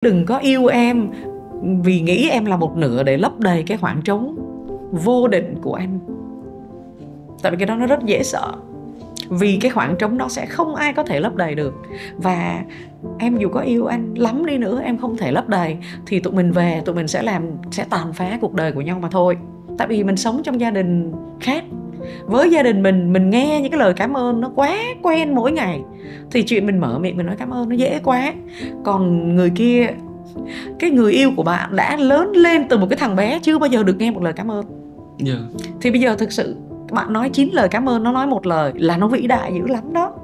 Đừng có yêu em vì nghĩ em là một nửa để lấp đầy cái khoảng trống vô định của anh. Tại vì cái đó nó rất dễ sợ. Vì cái khoảng trống đó sẽ không ai có thể lấp đầy được. Và em dù có yêu anh lắm đi nữa, em không thể lấp đầy, thì tụi mình về, tụi mình sẽ tàn phá cuộc đời của nhau mà thôi. Tại vì mình sống trong gia đình khác. Với gia đình mình nghe những cái lời cảm ơn nó quá quen mỗi ngày, thì chuyện mình mở miệng mình nói cảm ơn nó dễ quá. Còn người kia, cái người yêu của bạn đã lớn lên từ một cái thằng bé chưa bao giờ được nghe một lời cảm ơn. Thì bây giờ thực sự bạn nói 9 lời cảm ơn, nó nói một lời là nó vĩ đại dữ lắm đó,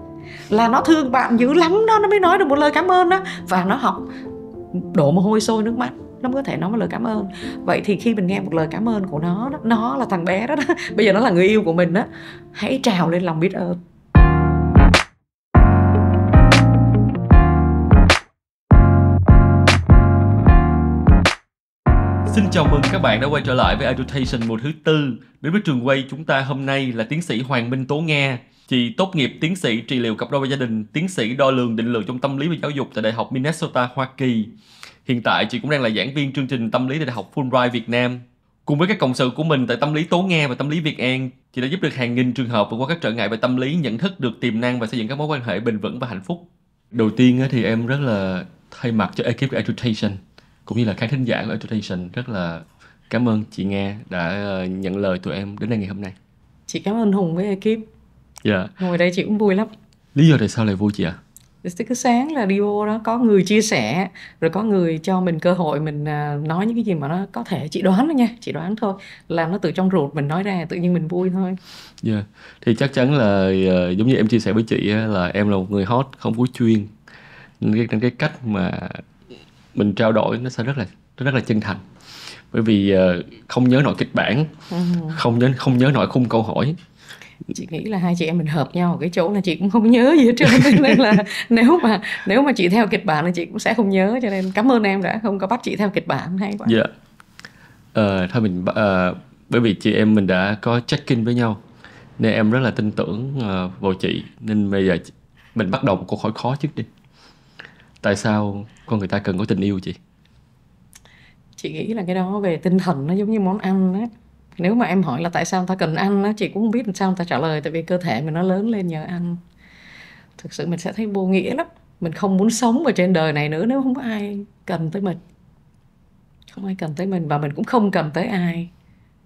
là nó thương bạn dữ lắm đó, nó mới nói được một lời cảm ơn đó. Và nó học đổ mồ hôi sôi nước mắt nó mới có thể nói một lời cảm ơn. Vậy thì khi mình nghe một lời cảm ơn của nó là thằng bé đó, bây giờ nó là người yêu của mình đó, hãy trào lên lòng biết ơn. Xin chào mừng các bạn đã quay trở lại với Education mùa thứ tư. Đến với trường quay chúng ta hôm nay là tiến sĩ Hoàng Minh Tố Nga. Chị tốt nghiệp tiến sĩ trị liệu cặp đôi và gia đình, tiến sĩ đo lường định lượng trong tâm lý và giáo dục tại Đại học Minnesota, Hoa Kỳ. Hiện tại chị cũng đang là giảng viên chương trình tâm lý tại Đại học Fulbright Việt Nam. Cùng với các cộng sự của mình tại tâm lý Tố Nga và tâm lý Việt An, chị đã giúp được hàng nghìn trường hợp vượt qua các trở ngại về tâm lý, nhận thức được tiềm năng và xây dựng các mối quan hệ bền vững và hạnh phúc. Đầu tiên thì em rất là thay mặt cho ekip của Education cũng như là khán thính giả của Education rất là cảm ơn chị Nga đã nhận lời tụi em đến đây ngày hôm nay. Chị cảm ơn Hùng với ekip. Ngồi đây chị cũng vui lắm. Lý do tại sao lại vui chị ạ? Cứ sáng là đi vô đó có người chia sẻ, rồi có người cho mình cơ hội mình nói những cái gì mà nó có thể, chị đoán thôi nha, chị đoán thôi, là nó từ trong ruột mình nói ra, tự nhiên mình vui thôi. Thì chắc chắn là giống như em chia sẻ với chị là em là một người hot không phú chuyên, nên cái cách mà mình trao đổi nó sẽ rất là chân thành, bởi vì không nhớ nổi kịch bản, không nhớ nổi khung câu hỏi. Chị nghĩ là hai chị em mình hợp nhau ở cái chỗ là chị cũng không nhớ gì hết trơn, nên là nếu mà chị theo kịch bản thì chị cũng sẽ không nhớ, cho nên cảm ơn em đã không có bắt chị theo kịch bản. Hay quá. Thôi mình bởi vì chị em mình đã có check-in với nhau nên em rất là tin tưởng vào chị, nên bây giờ mình bắt đầu một câu hỏi khó trước đi. Tại sao con người ta cần có tình yêu chị? Chị nghĩ là cái đó về tinh thần nó giống như món ăn á. Nếu mà em hỏi là tại sao ta cần ăn á, chị cũng không biết làm sao ta trả lời. Tại vì cơ thể mình nó lớn lên nhờ ăn. Thực sự mình sẽ thấy vô nghĩa lắm. Mình không muốn sống ở trên đời này nữa nếu không có ai cần tới mình. Không ai cần tới mình và mình cũng không cần tới ai.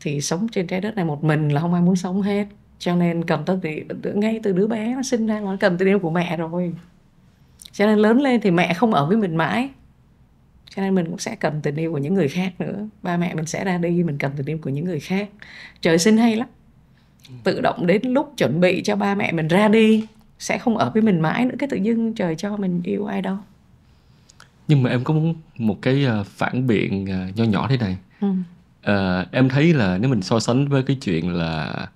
Thì sống trên trái đất này một mình là không ai muốn sống hết. Cho nên cần tới ngay từ đứa bé nó sinh ra nó cần tình yêu của mẹ rồi. Cho nên lớn lên thì mẹ không ở với mình mãi, cho nên mình cũng sẽ cần tình yêu của những người khác nữa. Ba mẹ mình sẽ ra đi, mình cần tình yêu của những người khác. Trời sinh hay lắm, tự động đến lúc chuẩn bị cho ba mẹ mình ra đi, sẽ không ở với mình mãi nữa, cái tự dưng trời cho mình yêu ai đâu. Nhưng mà em có một cái phản biện nho nhỏ thế này. Em thấy là nếu mình so sánh với cái chuyện là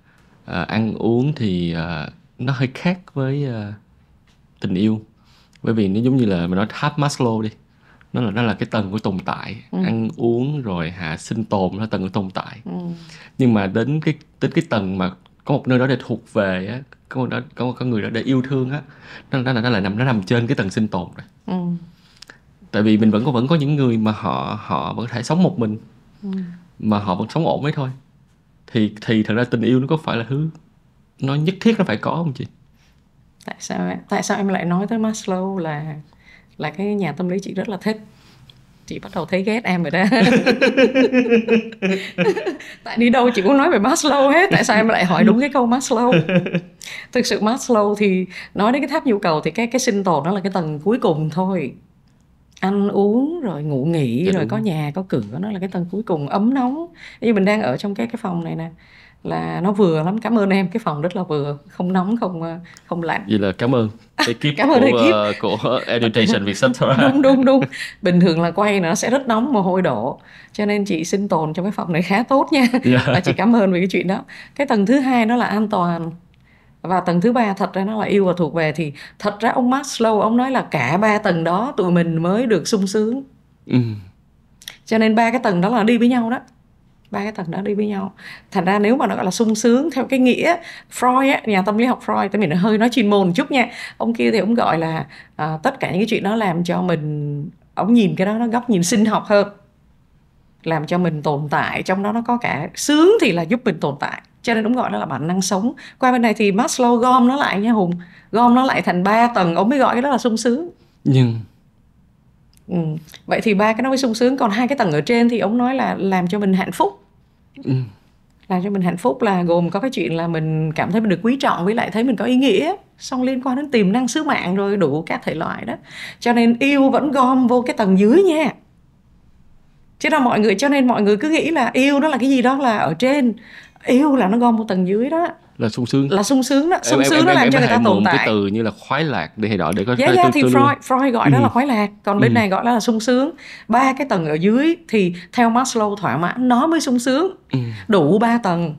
ăn uống thì nó hơi khác với tình yêu. Bởi vì nó giống như là mình nói tháp Maslow đi, nó là cái tầng của tồn tại. Ăn uống rồi sinh tồn là tầng của tồn tại. Nhưng mà đến cái tầng mà có một nơi đó để thuộc về á, có người đó để yêu thương á, nó nằm trên cái tầng sinh tồn rồi. Tại vì mình vẫn có những người mà họ vẫn có thể sống một mình, mà họ vẫn sống ổn ấy thôi. Thì thật ra tình yêu nó có phải là thứ nó nhất thiết nó phải có không chị? Tại sao em lại nói tới Maslow là cái nhà tâm lý chị rất là thích. Chị bắt đầu thấy ghét em rồi đó. Tại đi đâu chị cũng nói về Maslow hết. Tại sao em lại hỏi đúng cái câu Maslow? Thực sự Maslow thì nói đến cái tháp nhu cầu thì cái sinh tồn nó là cái tầng cuối cùng thôi. Ăn uống rồi ngủ nghỉ rồi đúng. Có nhà có cửa, nó là cái tầng cuối cùng ấm nóng. Như mình đang ở trong cái phòng này nè, là nó vừa lắm. Cảm ơn em, cái phòng rất là vừa, không nóng không lạnh. Vậy là cảm ơn ekip của Education Vietcetera. Đúng. Bình thường là quay nó sẽ rất nóng, mồ hôi đổ, cho nên chị sinh tồn trong cái phòng này khá tốt nha. Và chị cảm ơn vì cái chuyện đó. Cái tầng thứ hai nó là an toàn, và tầng thứ ba thật ra nó là yêu và thuộc về. Thì thật ra ông Maslow ông nói là cả ba tầng đó tụi mình mới được sung sướng. Cho nên ba cái tầng đó là đi với nhau đó. Ba cái tầng đó đi với nhau. Thành ra nếu mà nó gọi là sung sướng theo cái nghĩa Freud á, nhà tâm lý học Freud, tại mình hơi nói chuyên môn một chút nha. Ông kia thì ông gọi là tất cả những cái chuyện đó làm cho mình ông nhìn cái đó nó góc nhìn sinh học hơn, làm cho mình tồn tại, trong đó nó có cả sướng thì là giúp mình tồn tại, cho nên ông gọi đó là bản năng sống. Qua bên này thì Maslow gom nó lại nha Hùng, gom nó lại thành 3 tầng, ông mới gọi cái đó là sung sướng. Nhưng Vậy thì 3 cái nó mới sung sướng, còn 2 cái tầng ở trên thì ông nói là làm cho mình hạnh phúc. Làm cho mình hạnh phúc là gồm có cái chuyện là mình cảm thấy mình được quý trọng, với lại thấy mình có ý nghĩa, xong liên quan đến tiềm năng sứ mạng rồi đủ các thể loại đó. Cho nên yêu vẫn gom vô cái tầng dưới nha. Chứ là mọi người, cho nên mọi người cứ nghĩ là yêu nó là cái gì đó là ở trên, yêu là nó gom một tầng dưới đó, là sung sướng. là sung sướng đó. Sung sướng nó làm cho người ta tồn tại. Cái từ như là khoái lạc để đó để có thì Freud gọi đó là khoái lạc, còn bên này gọi đó là sung sướng. 3 cái tầng ở dưới thì theo Maslow thỏa mãn nó mới sung sướng, đủ 3 tầng.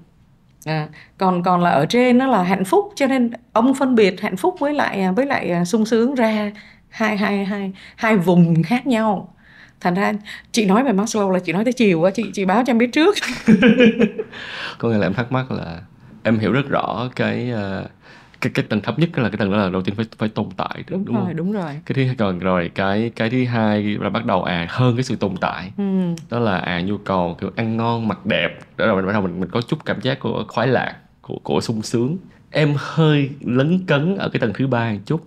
Còn là ở trên nó là hạnh phúc, cho nên ông phân biệt hạnh phúc với lại sung sướng ra hai vùng khác nhau. Thành ra chị nói về Maslow là chị nói tới chiều á, chị báo cho em biết trước. Có nghĩa là em thắc mắc là em hiểu rất rõ cái tầng thấp nhất là cái tầng đó là đầu tiên phải tồn tại, đúng không? Đúng rồi. Cái thứ còn rồi cái thứ hai là bắt đầu hơn cái sự tồn tại. Đó là nhu cầu kiểu ăn ngon mặc đẹp, đó là bắt đầu mình có chút cảm giác của khoái lạc, của sung sướng. Em hơi lấn cấn ở cái tầng thứ 3 một chút.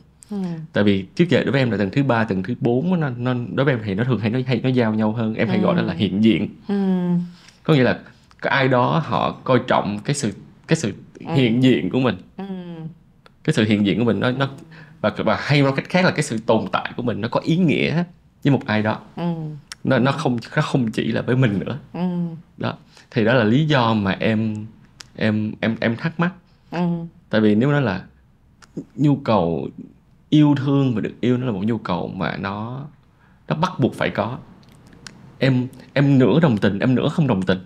Tại vì trước giờ đối với em là tầng thứ 3, tầng thứ 4 nó đối với em thì nó thường hay nó giao nhau hơn. Em hay gọi đó là hiện diện. Có nghĩa là có ai đó họ coi trọng cái sự hiện diện của mình. Cái sự hiện diện của mình nó và hay nói cách khác là cái sự tồn tại của mình nó có ý nghĩa với một ai đó. Nó không chỉ là với mình nữa. Đó. Thì đó là lý do mà em thắc mắc. Tại vì nếu nói là nhu cầu yêu thương và được yêu, nó là một nhu cầu mà nó bắt buộc phải có. Em nửa đồng tình, em nửa không đồng tình.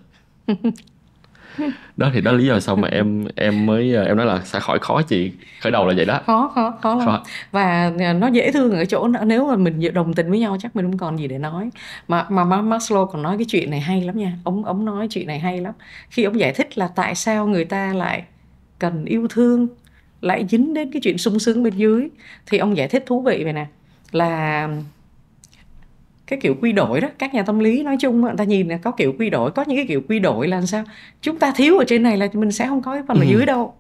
Đó thì đó là lý do sao mà em nói là sẽ khỏi khó chị, khởi đầu là vậy đó. Khó lắm. Và nó dễ thương ở chỗ nếu mà mình đồng tình với nhau chắc mình không còn gì để nói. Mà Maslow còn nói cái chuyện này hay lắm nha. Ông nói chuyện này hay lắm. Khi ông giải thích là tại sao người ta lại cần yêu thương, lại dính đến cái chuyện sung sướng bên dưới, thì ông giải thích thú vị vậy nè, là cái kiểu quy đổi đó, các nhà tâm lý nói chung người ta nhìn là có kiểu quy đổi, có những cái kiểu quy đổi là sao chúng ta thiếu ở trên này là mình sẽ không có cái phần ở dưới đâu.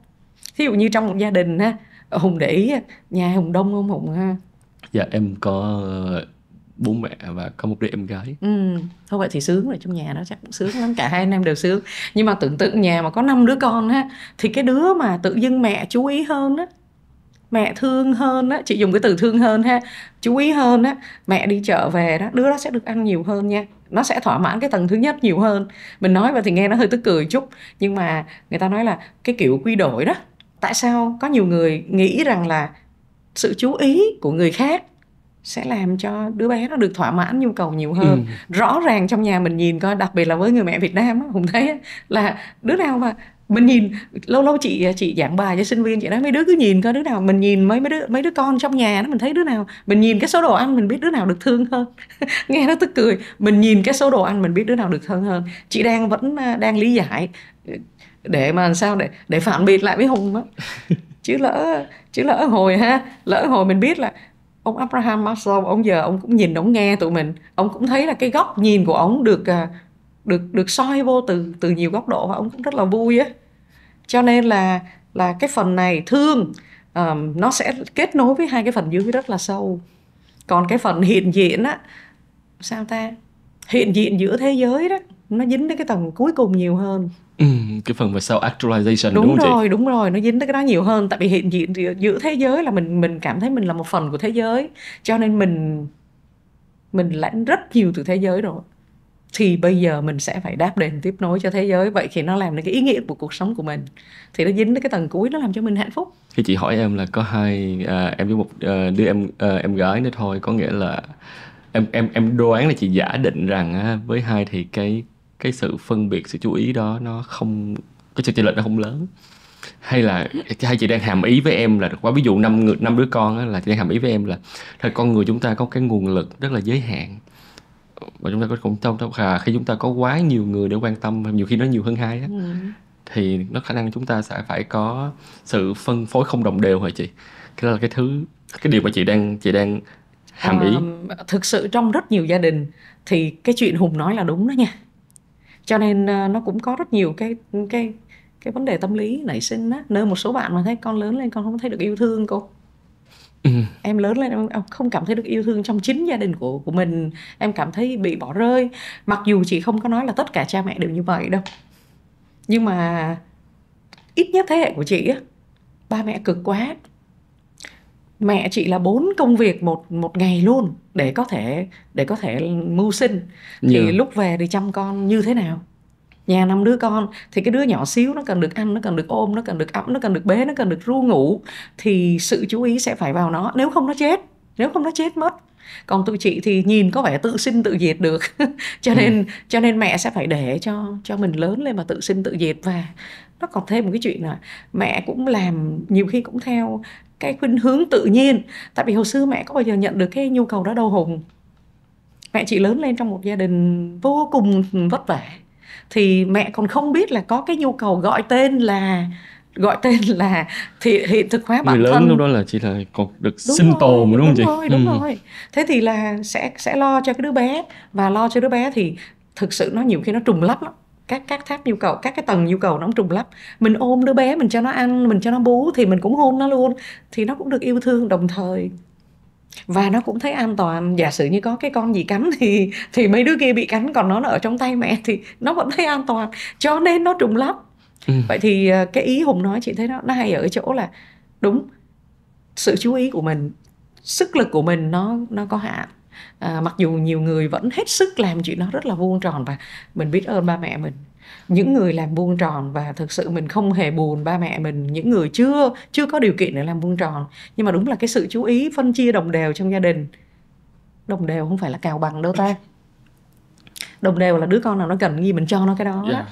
Thí dụ như trong một gia đình ha, Hùng để ý nhà Hùng đông không Hùng ha? Dạ em có bố mẹ và có một đứa em gái. Thôi vậy thì sướng rồi, trong nhà đó chắc cũng sướng lắm, cả hai anh em đều sướng. Nhưng mà tưởng tượng nhà mà có 5 đứa con ha, thì cái đứa mà tự dưng mẹ chú ý hơn á, mẹ thương hơn á, chị dùng cái từ thương hơn ha, chú ý hơn á, mẹ đi chợ về đó, đứa đó sẽ được ăn nhiều hơn nha. Nó sẽ thỏa mãn cái tầng thứ nhất nhiều hơn. Mình nói vậy thì nghe nó hơi tức cười chút, nhưng mà người ta nói là cái kiểu quy đổi đó. Tại sao có nhiều người nghĩ rằng là sự chú ý của người khác sẽ làm cho đứa bé nó được thỏa mãn nhu cầu nhiều hơn. Rõ ràng trong nhà mình nhìn coi, đặc biệt là với người mẹ Việt Nam á, Hùng thấy là đứa nào mà mình nhìn, lâu chị giảng bài cho sinh viên, chị nói mấy đứa cứ nhìn coi đứa nào, mình nhìn mấy đứa con trong nhà đó, mình thấy đứa nào, mình nhìn cái số đồ ăn mình biết đứa nào được thương hơn. Nghe nó tức cười, mình nhìn cái số đồ ăn mình biết đứa nào được thương hơn. Chị vẫn đang lý giải để mà sao để phản biện lại với Hùng á. chứ lỡ hồi mình biết là ông Abraham Maslow, ông giờ ông cũng nhìn, ông nghe tụi mình, ông cũng thấy là cái góc nhìn của ông được soi vô từ nhiều góc độ, và ông cũng rất là vui á. Cho nên là cái phần này thương nó sẽ kết nối với hai cái phần dưới rất là sâu. Còn cái phần hiện diện á, sao ta, hiện diện giữa thế giới đó, nó dính đến cái tầng cuối cùng nhiều hơn. Cái phần về self-actualization, đúng không chị? Đúng rồi, nó dính tới cái đó nhiều hơn. Tại vì hiện diện giữa thế giới là mình cảm thấy mình là một phần của thế giới, cho nên mình lãnh rất nhiều từ thế giới rồi, thì bây giờ mình sẽ phải đáp đền tiếp nối cho thế giới. Vậy thì nó làm nên cái ý nghĩa của cuộc sống của mình, thì nó dính đến cái tầng cuối, nó làm cho mình hạnh phúc. Khi chị hỏi em là có em với một đứa em gái nữa thôi, có nghĩa là em đoán là chị giả định rằng với hai thì cái sự phân biệt, sự chú ý đó nó không, cái sự chênh lệch nó không lớn, hay chị đang hàm ý với em là qua ví dụ 5 đứa con á, là chị đang hàm ý với em là thôi con người chúng ta có cái nguồn lực rất là giới hạn, và chúng ta có khi chúng ta có quá nhiều người để quan tâm, nhiều khi nó nhiều hơn hai á, thì nó khả năng chúng ta sẽ phải có sự phân phối không đồng đều hả chị? Cái đó là cái điều mà chị đang hàm ý. Thực sự trong rất nhiều gia đình thì cái chuyện Hùng nói là đúng đó nha. Cho nên nó cũng có rất nhiều cái vấn đề tâm lý nảy sinh á. Nơi một số bạn mà thấy con lớn lên con không thấy được yêu thương cô. Em lớn lên em không cảm thấy được yêu thương trong chính gia đình của mình. Em cảm thấy bị bỏ rơi. Mặc dù chị không có nói là tất cả cha mẹ đều như vậy đâu, nhưng mà ít nhất thế hệ của chị á, ba mẹ cực quá. Mẹ chị là 4 công việc một ngày luôn để có thể mưu sinh. Thì lúc về thì chăm con như thế nào? Nhà 5 đứa con thì cái đứa nhỏ xíu nó cần được ăn, nó cần được ôm, nó cần được ẵm, nó cần được bế, nó cần được ru ngủ, thì sự chú ý sẽ phải vào nó, nếu không nó chết mất. Còn tụi chị thì nhìn có vẻ tự sinh tự diệt được cho nên mẹ sẽ phải để cho mình lớn lên mà tự sinh tự diệt. Và nó còn thêm một cái chuyện là mẹ cũng làm nhiều khi cũng theo cái khuynh hướng tự nhiên. Tại vì hồi xưa mẹ có bao giờ nhận được cái nhu cầu đó đâu Hùng. Mẹ chị lớn lên trong một gia đình vô cùng vất vả, thì mẹ còn không biết là có cái nhu cầu gọi tên là thì hiện thực hóa bản thân. Người lớn lúc đó là chỉ là còn được sinh tồn mà đúng không chị? Đúng rồi. Thế thì là sẽ lo cho cái đứa bé, và lo cho đứa bé thì thực sự nó nhiều khi nó trùng lắp lắm. Các tháp nhu cầu, các cái tầng nhu cầu nó trùng lắp. Mình ôm đứa bé, mình cho nó ăn, mình cho nó bú, thì mình cũng hôn nó luôn, thì nó cũng được yêu thương đồng thời và nó cũng thấy an toàn. Giả sử như có cái con gì cắn thì mấy đứa kia bị cắn, còn nó ở trong tay mẹ thì nó vẫn thấy an toàn, cho nên nó trùng lắp. Vậy thì cái ý Hùng nói chị thấy nó hay ở cái chỗ là đúng, sự chú ý của mình, sức lực của mình nó có hạn. Mặc dù nhiều người vẫn hết sức làm chuyện đó rất là vuông tròn, và mình biết ơn ba mẹ mình, những người làm vuông tròn, và thực sự mình không hề buồn ba mẹ mình, những người chưa có điều kiện để làm vuông tròn. Nhưng mà đúng là cái sự chú ý phân chia đồng đều trong gia đình. Đồng đều không phải là cào bằng đâu ta. Đồng đều là đứa con nào nó cần gì mình cho nó cái đó.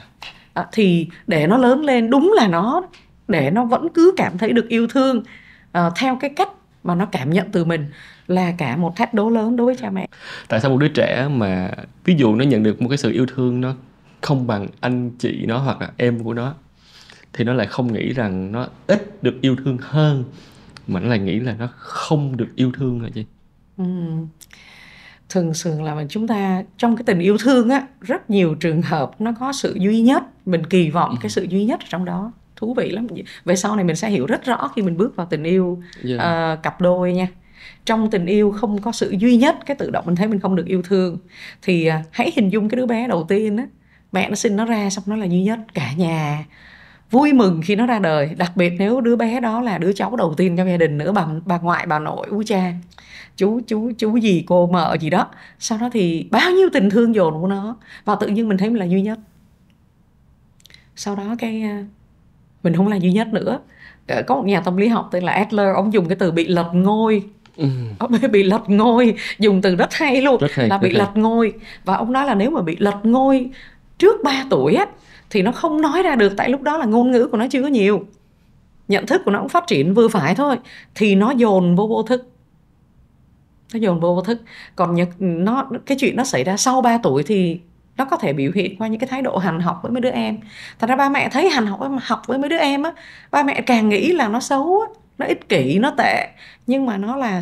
Thì để nó lớn lên đúng là để nó vẫn cứ cảm thấy được yêu thương theo cái cách mà nó cảm nhận từ mình, là cả một thách đố lớn đối với cha mẹ. Tại sao một đứa trẻ mà ví dụ nó nhận được một cái sự yêu thương nó không bằng anh chị nó hoặc là em của nó, thì nó lại không nghĩ rằng nó ít được yêu thương hơn, mà nó lại nghĩ là nó không được yêu thương hả chị? Thường là chúng ta trong cái tình yêu thương á, rất nhiều trường hợp nó có sự duy nhất, mình kỳ vọng cái sự duy nhất ở trong đó. Thú vị lắm. Về sau này mình sẽ hiểu rất rõ khi mình bước vào tình yêu cặp đôi nha. Trong tình yêu không có sự duy nhất, cái tự động mình thấy mình không được yêu thương. Thì hãy hình dung cái đứa bé đầu tiên á, mẹ nó sinh nó ra xong nó là duy nhất, cả nhà vui mừng khi nó ra đời. Đặc biệt nếu đứa bé đó là đứa cháu đầu tiên trong gia đình nữa, bà ngoại, bà nội, ú cha, chú gì, cô mợ gì đó. Sau đó thì bao nhiêu tình thương dồn của nó, và tự nhiên mình thấy mình là duy nhất. Sau đó cái mình không là duy nhất nữa. Có một nhà tâm lý học tên là Adler, ông dùng cái từ bị lật ngôi. Bị lật ngôi, dùng từ rất hay luôn, là bị lật ngôi. Và ông nói là nếu mà bị lật ngôi trước 3 tuổi á, thì nó không nói ra được, tại lúc đó là ngôn ngữ của nó chưa có nhiều, nhận thức của nó cũng phát triển vừa phải thôi, thì nó dồn vô thức. Còn cái chuyện nó xảy ra sau 3 tuổi thì nó có thể biểu hiện qua những cái thái độ hành học với mấy đứa em. Thật ra ba mẹ thấy hành học với mấy đứa em á, ba mẹ càng nghĩ là nó xấu á, nó ích kỷ, nó tệ. Nhưng mà nó là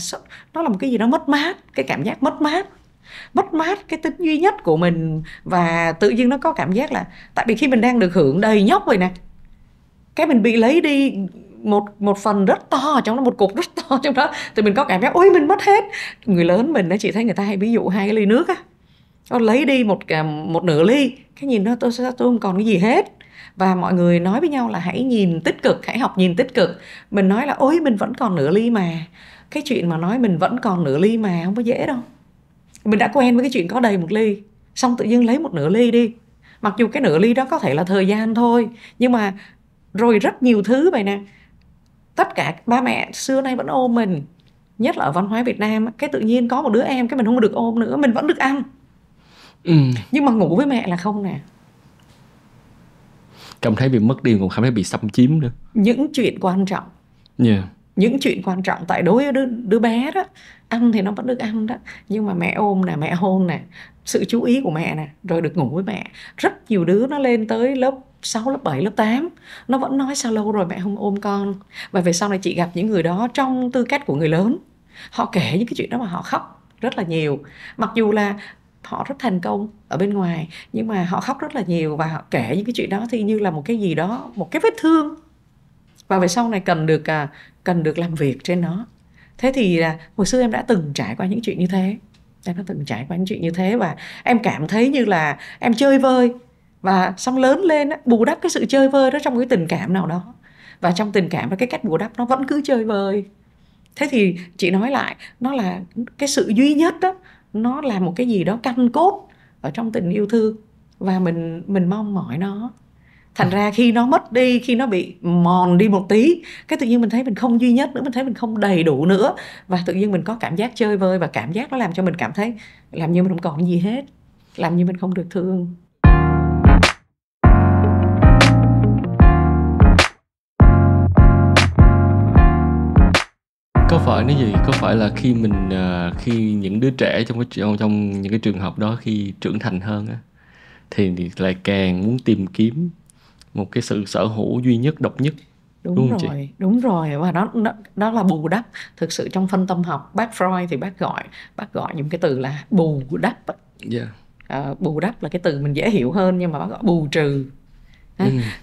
một cái gì đó mất mát, cái cảm giác mất mát cái tính duy nhất của mình. Và tự nhiên nó có cảm giác là tại vì khi mình đang được hưởng đầy nhóc rồi nè, cái mình bị lấy đi một phần rất to ở trong đó, một cục rất to trong đó, thì mình có cảm giác ôi mình mất hết. Người lớn mình, chị thấy người ta hay ví dụ 2 cái ly nước á, nó lấy đi một nửa ly, cái nhìn nó tôi không còn cái gì hết. Và mọi người nói với nhau là hãy nhìn tích cực, hãy học nhìn tích cực. Mình nói là ôi mình vẫn còn nửa ly mà. Cái chuyện mà nói mình vẫn còn nửa ly mà không có dễ đâu. Mình đã quen với cái chuyện có đầy một ly, xong tự nhiên lấy một nửa ly đi. Mặc dù cái nửa ly đó có thể là thời gian thôi, nhưng mà rồi rất nhiều thứ vậy nè. Tất cả ba mẹ xưa nay vẫn ôm mình, nhất là ở văn hóa Việt Nam. Cái tự nhiên có một đứa em, cái mình không được ôm nữa, mình vẫn được ăn. Nhưng mà ngủ với mẹ là không nè. Cảm thấy bị mất đi, còn cảm thấy bị xâm chiếm nữa. Những chuyện quan trọng. Những chuyện quan trọng. Tại đối với đứa bé đó, ăn thì nó vẫn được ăn đó, nhưng mà mẹ ôm nè, mẹ hôn nè, sự chú ý của mẹ nè, rồi được ngủ với mẹ. Rất nhiều đứa nó lên tới lớp 6, lớp 7, lớp 8, nó vẫn nói sao lâu rồi mẹ không ôm con. Và về sau này chị gặp những người đó trong tư cách của người lớn, Họ kể những cái chuyện đó mà họ khóc rất là nhiều. Mặc dù là họ rất thành công ở bên ngoài, nhưng mà họ khóc rất là nhiều. Và họ kể những cái chuyện đó thì như là một cái gì đó, một cái vết thương, và về sau này cần được làm việc trên nó. Thế thì hồi xưa em đã từng trải qua những chuyện như thế. Em đã từng trải qua những chuyện như thế, và em cảm thấy như là em chơi vơi, và xong lớn lên bù đắp cái sự chơi vơi đó trong cái tình cảm nào đó. Và trong tình cảm, và cái cách bù đắp nó vẫn cứ chơi vơi. Thế thì chị nói lại, nó là cái sự duy nhất đó, nó là một cái gì đó căn cốt ở trong tình yêu thương, và mình mong mỏi nó. Thành ra khi nó mất đi, khi nó bị mòn đi một tí, cái tự nhiên mình thấy mình không duy nhất nữa, mình thấy mình không đầy đủ nữa, và tự nhiên mình có cảm giác chơi vơi, và cảm giác nó làm cho mình cảm thấy làm như mình không còn gì hết, làm như mình không được thương. Có phải nó gì? Có phải là khi những đứa trẻ trong những cái trường hợp đó khi trưởng thành hơn á, thì lại càng muốn tìm kiếm một cái sự sở hữu duy nhất, độc nhất. Đúng rồi, chị? Đúng rồi, và đó là bù đắp. Thực sự trong phân tâm học, bác Freud thì bác gọi những cái từ là bù đắp. Bù đắp là cái từ mình dễ hiểu hơn, nhưng mà bác gọi bù trừ.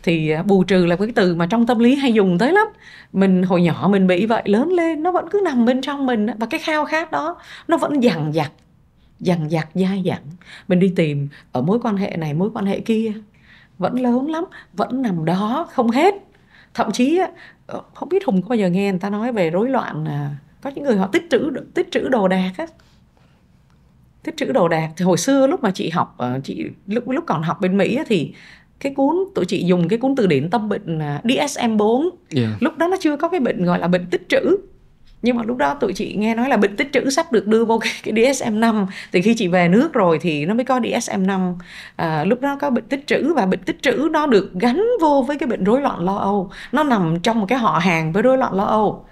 Thì bù trừ là cái từ mà trong tâm lý hay dùng tới lắm. Mình hồi nhỏ mình bị vậy, lớn lên nó vẫn cứ nằm bên trong mình, và cái khao khát đó nó vẫn dằng dặc dai dẳng. Mình đi tìm ở mối quan hệ này, mối quan hệ kia, vẫn lớn lắm, vẫn nằm đó không hết. Thậm chí không biết Hùng có bao giờ nghe người ta nói về rối loạn, có những người họ tích trữ đồ đạc á. Tích trữ đồ đạc thì hồi xưa lúc mà chị học, lúc còn học bên Mỹ á, thì cái cuốn tụi chị dùng cái cuốn từ điển tâm bệnh DSM-4. Lúc đó nó chưa có cái bệnh gọi là bệnh tích trữ, nhưng mà lúc đó tụi chị nghe nói là bệnh tích trữ sắp được đưa vô cái DSM-5. Thì khi chị về nước rồi thì nó mới có DSM-5. Lúc đó có bệnh tích trữ, và bệnh tích trữ nó được gắn vô với cái bệnh rối loạn lo âu. Nó nằm trong một cái họ hàng với rối loạn lo âu.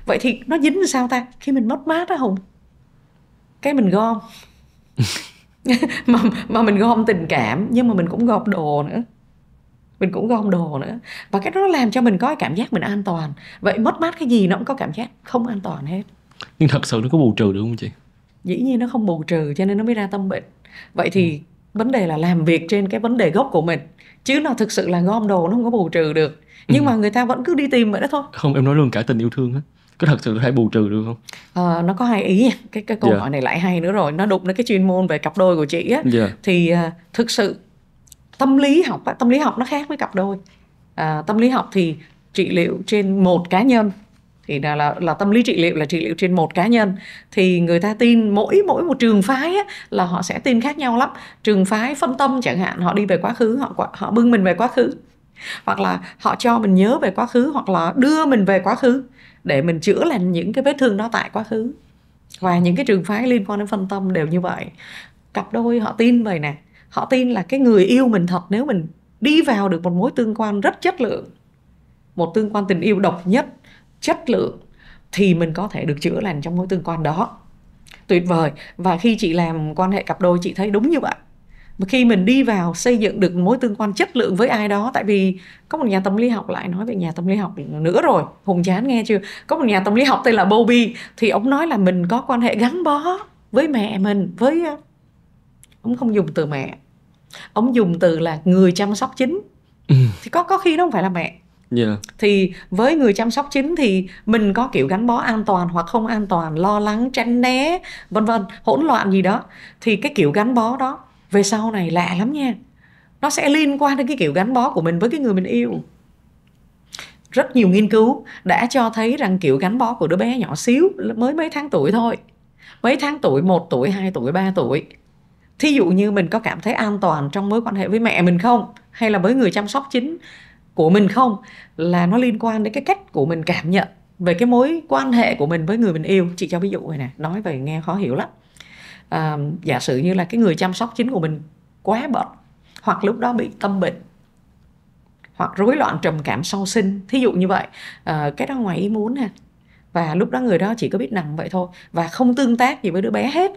Vậy thì nó dính sao ta? Khi mình mất mát đó Hùng, cái mình gom mà mình gom tình cảm, nhưng mà mình cũng gom đồ nữa. Và cái đó làm cho mình có cái cảm giác mình an toàn. Vậy mất mát cái gì nó cũng có cảm giác không an toàn hết. Nhưng thật sự nó có bù trừ được không chị? Dĩ nhiên nó không bù trừ, cho nên nó mới ra tâm bệnh. Vậy thì vấn đề là làm việc trên cái vấn đề gốc của mình. Chứ nó thực sự là gom đồ nó không có bù trừ được. Nhưng mà người ta vẫn cứ đi tìm vậy đó thôi. Không, em nói luôn cả tình yêu thương á, có thật sự hay bù trừ được không? Nó có hai ý nha. Cái câu hỏi này lại hay nữa rồi. Nó đụng đến cái chuyên môn về cặp đôi của chị á. Thì thực sự tâm lý học nó khác với cặp đôi. Tâm lý học thì trị liệu trên một cá nhân, thì là tâm lý trị liệu là trị liệu trên một cá nhân. Thì người ta tin mỗi một trường phái á, là họ sẽ tin khác nhau lắm. Trường phái phân tâm chẳng hạn, họ đi về quá khứ, họ bưng mình về quá khứ, hoặc là họ cho mình nhớ về quá khứ, hoặc là đưa mình về quá khứ để mình chữa lành những cái vết thương đó tại quá khứ. Và những cái trường phái liên quan đến phân tâm đều như vậy. Cặp đôi họ tin vậy nè, họ tin là cái người yêu mình thật, nếu mình đi vào được một mối tương quan rất chất lượng, một tương quan tình yêu độc nhất, chất lượng, thì mình có thể được chữa lành trong mối tương quan đó. Tuyệt vời. Và khi chị làm quan hệ cặp đôi, chị thấy đúng như vậy. Mà khi mình đi vào xây dựng được mối tương quan chất lượng với ai đó, tại vì có một nhà tâm lý học, lại nói về nhà tâm lý học nữa rồi, Hùng chán nghe chưa? Có một nhà tâm lý học tên là Bowlby, thì ông nói là mình có quan hệ gắn bó với mẹ mình, với ông không dùng từ mẹ, ông dùng từ là người chăm sóc chính. Thì có khi nó không phải là mẹ. Thì với người chăm sóc chính thì mình có kiểu gắn bó an toàn hoặc không an toàn, lo lắng, tránh né, vân vân, hỗn loạn gì đó. Thì cái kiểu gắn bó đó về sau này lạ lắm nha, nó sẽ liên quan đến cái kiểu gắn bó của mình với cái người mình yêu. Rất nhiều nghiên cứu đã cho thấy rằng kiểu gắn bó của đứa bé nhỏ xíu, mới mấy tháng tuổi thôi, mấy tháng tuổi, 1 tuổi, 2 tuổi, 3 tuổi, thí dụ như mình có cảm thấy an toàn trong mối quan hệ với mẹ mình không, hay là với người chăm sóc chính của mình không, là nó liên quan đến cái cách của mình cảm nhận về cái mối quan hệ của mình với người mình yêu. Chị cho ví dụ này nè, nói về nghe khó hiểu lắm. Giả sử như là cái người chăm sóc chính của mình quá bận, hoặc lúc đó bị tâm bệnh, hoặc rối loạn trầm cảm sau sinh, thí dụ như vậy, cái đó ngoài ý muốn ha, và lúc đó người đó chỉ có biết nằm vậy thôi và không tương tác gì với đứa bé hết.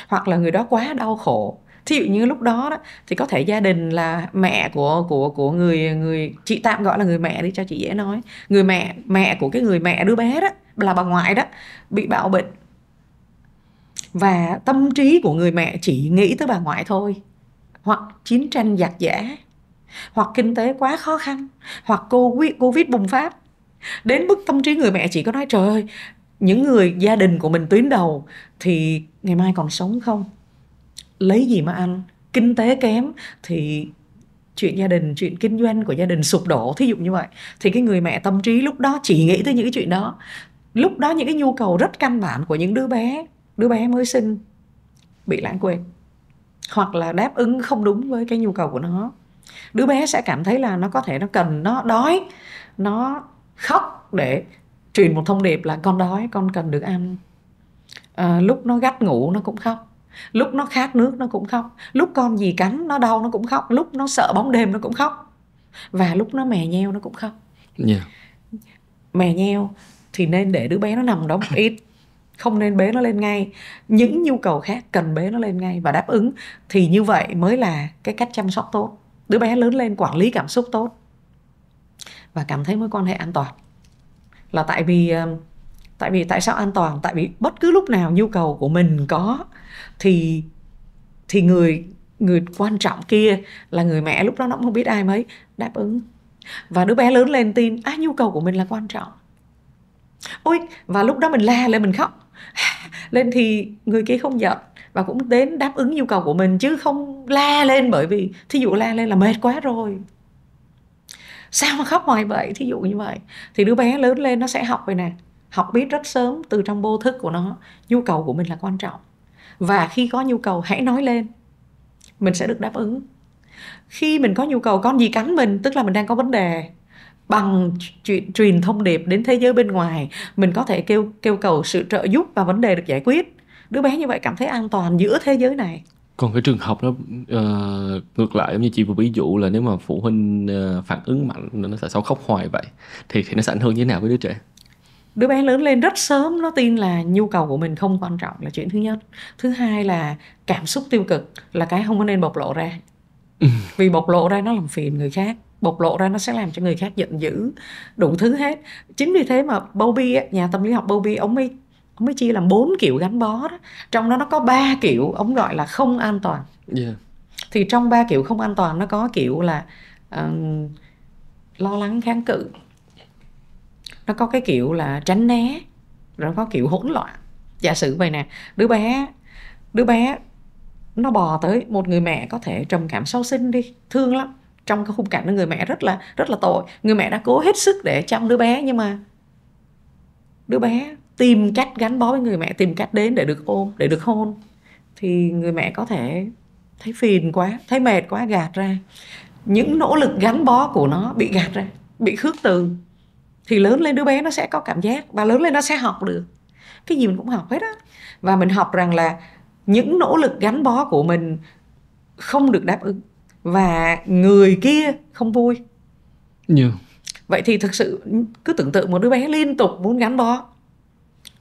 Hoặc là người đó quá đau khổ, thí dụ như lúc đó thì có thể gia đình là mẹ của người chị tạm gọi là người mẹ đi cho chị dễ nói, người mẹ của cái người mẹ đứa bé đó là bà ngoại đó, bị bạo bệnh Và tâm trí của người mẹ chỉ nghĩ tới bà ngoại thôi, hoặc chiến tranh giặc giã, hoặc kinh tế quá khó khăn, hoặc Covid bùng phát. Đến mức tâm trí người mẹ chỉ có nói trời ơi, những người gia đình của mình tuyến đầu thì ngày mai còn sống không, lấy gì mà ăn, kinh tế kém thì chuyện gia đình, chuyện kinh doanh của gia đình sụp đổ, thí dụ như vậy. Thì cái người mẹ tâm trí lúc đó chỉ nghĩ tới những cái chuyện đó. Lúc đó những cái nhu cầu rất căn bản của những đứa bé mới sinh bị lãng quên, hoặc là đáp ứng không đúng với cái nhu cầu của nó. Đứa bé sẽ cảm thấy là nó có thể nó cần, nó đói, nó khóc để truyền một thông điệp là con đói, con cần được ăn. Lúc nó gắt ngủ nó cũng khóc, lúc nó khát nước nó cũng khóc, lúc con gì cắn nó đau nó cũng khóc, lúc nó sợ bóng đêm nó cũng khóc, và lúc nó mè nheo nó cũng khóc. Mè nheo thì nên để đứa bé nó nằm đó một ít, không nên bế nó lên ngay. Những nhu cầu khác cần bế nó lên ngay và đáp ứng, thì như vậy mới là cái cách chăm sóc tốt. Đứa bé lớn lên quản lý cảm xúc tốt và cảm thấy mối quan hệ an toàn. Là tại sao an toàn? Tại vì bất cứ lúc nào nhu cầu của mình có thì người quan trọng kia là người mẹ, lúc đó nó cũng không biết ai mấy, đáp ứng. Và đứa bé lớn lên tin nhu cầu của mình là quan trọng. Ôi, và lúc đó mình la lên, mình khóc lên thì người kia không giận và cũng đến đáp ứng nhu cầu của mình, chứ không la lên. Bởi vì thí dụ la lên là mệt quá rồi, sao mà khóc hoài vậy, thí dụ như vậy. Thì đứa bé lớn lên nó sẽ học vậy nè, học biết rất sớm từ trong vô thức của nó, nhu cầu của mình là quan trọng. Và khi có nhu cầu hãy nói lên, mình sẽ được đáp ứng. Khi mình có nhu cầu con gì cắn mình, tức là mình đang có vấn đề. Bằng chuyện truyền thông điệp đến thế giới bên ngoài, mình có thể kêu cầu sự trợ giúp và vấn đề được giải quyết. Đứa bé như vậy cảm thấy an toàn giữa thế giới này. Còn cái trường hợp đó ngược lại, giống như chị vừa ví dụ là nếu mà phụ huynh phản ứng mạnh, nó sẽ sao khóc hoài vậy, thì nó sẽ ảnh hưởng như thế nào với đứa trẻ? Đứa bé lớn lên rất sớm nó tin là nhu cầu của mình không quan trọng là chuyện thứ nhất. Thứ hai là cảm xúc tiêu cực là cái không có nên bộc lộ ra. Vì bộc lộ ra nó làm phiền người khác, bộc lộ ra nó sẽ làm cho người khác giận dữ, đủ thứ hết. Chính vì thế mà Bowlby, nhà tâm lý học Bowlby, ông mới chia làm 4 kiểu gắn bó đó. Trong đó nó có 3 kiểu ông gọi là không an toàn. Thì trong 3 kiểu không an toàn nó có kiểu là lo lắng kháng cự, nó có cái kiểu là tránh né, rồi nó có kiểu hỗn loạn. Giả sử vậy nè, đứa bé nó bò tới một người mẹ có thể trầm cảm sau sinh đi, thương lắm. Trong cái khung cảnh đó người mẹ rất là tội. Người mẹ đã cố hết sức để chăm đứa bé, nhưng mà đứa bé tìm cách gắn bó với người mẹ, tìm cách đến để được ôm, để được hôn. Thì người mẹ có thể thấy phiền quá, thấy mệt quá, gạt ra. Những nỗ lực gắn bó của nó bị gạt ra, bị khước từ. Thì lớn lên đứa bé nó sẽ có cảm giác, và lớn lên nó sẽ học được. Cái gì mình cũng học hết á. Và mình học rằng là những nỗ lực gắn bó của mình không được đáp ứng, và người kia không vui. Vậy thì thực sự cứ tưởng tượng một đứa bé liên tục muốn gắn bó,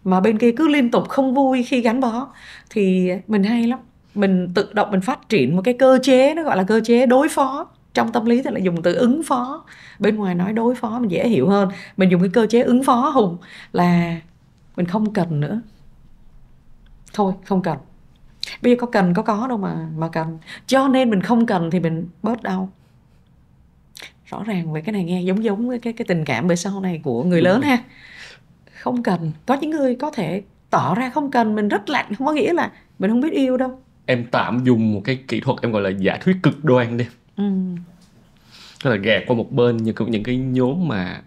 mà bên kia cứ liên tục không vui khi gắn bó, thì mình hay lắm. Mình tự động mình phát triển một cái cơ chế, nó gọi là cơ chế đối phó. Trong tâm lý thì lại dùng từ ứng phó. Bên ngoài nói đối phó mình dễ hiểu hơn. Mình dùng cái cơ chế ứng phó Hùng, là mình không cần nữa. Thôi không cần. Bây giờ có cần có đâu mà cần. Cho nên mình không cần thì mình bớt đau. Rõ ràng về cái này nghe giống với cái tình cảm về sau này của người lớn ha. Không cần. Có những người có thể tỏ ra không cần, mình rất lạnh, không có nghĩa là mình không biết yêu đâu. Em tạm dùng một cái kỹ thuật em gọi là giả thuyết cực đoan đi. Tức là gạt qua một bên những cái nhóm mà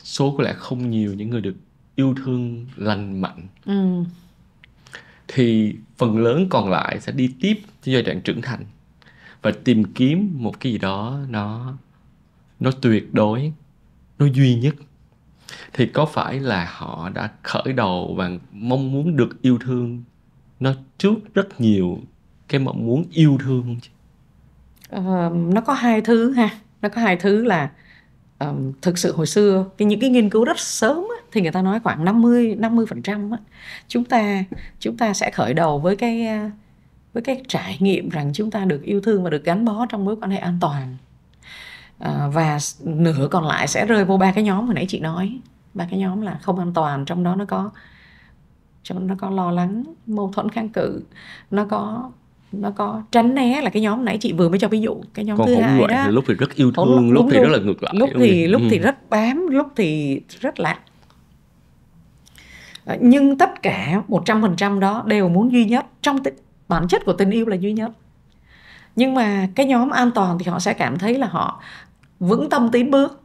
số có lẽ không nhiều những người được yêu thương lành mạnh, thì phần lớn còn lại sẽ đi tiếp cho giai đoạn trưởng thành và tìm kiếm một cái gì đó nó tuyệt đối, nó duy nhất. Thì có phải là họ đã khởi đầu và mong muốn được yêu thương nó trước rất nhiều cái mong muốn yêu thương chứ? Nó có hai thứ ha. Nó có hai thứ là thực sự hồi xưa những cái nghiên cứu rất sớm á, thì người ta nói khoảng 50% á, chúng ta sẽ khởi đầu với cái trải nghiệm rằng chúng ta được yêu thương và được gắn bó trong mối quan hệ an toàn. Và nửa còn lại sẽ rơi vô 3 cái nhóm hồi nãy chị nói. 3 cái nhóm là không an toàn, trong đó nó có cho nó có lo lắng, mâu thuẫn kháng cự, nó có tránh né, là cái nhóm nãy chị vừa mới cho ví dụ, cái nhóm Còn thứ hỗn hai loạn đó. thì lúc thì rất yêu thương, lúc thì rất là ngược lại, lúc thì rất bám, lúc thì rất lạ. Nhưng tất cả 100% đó đều muốn duy nhất, trong bản chất của tình yêu là duy nhất. Nhưng mà cái nhóm an toàn thì họ sẽ cảm thấy là họ vững tâm tiến bước.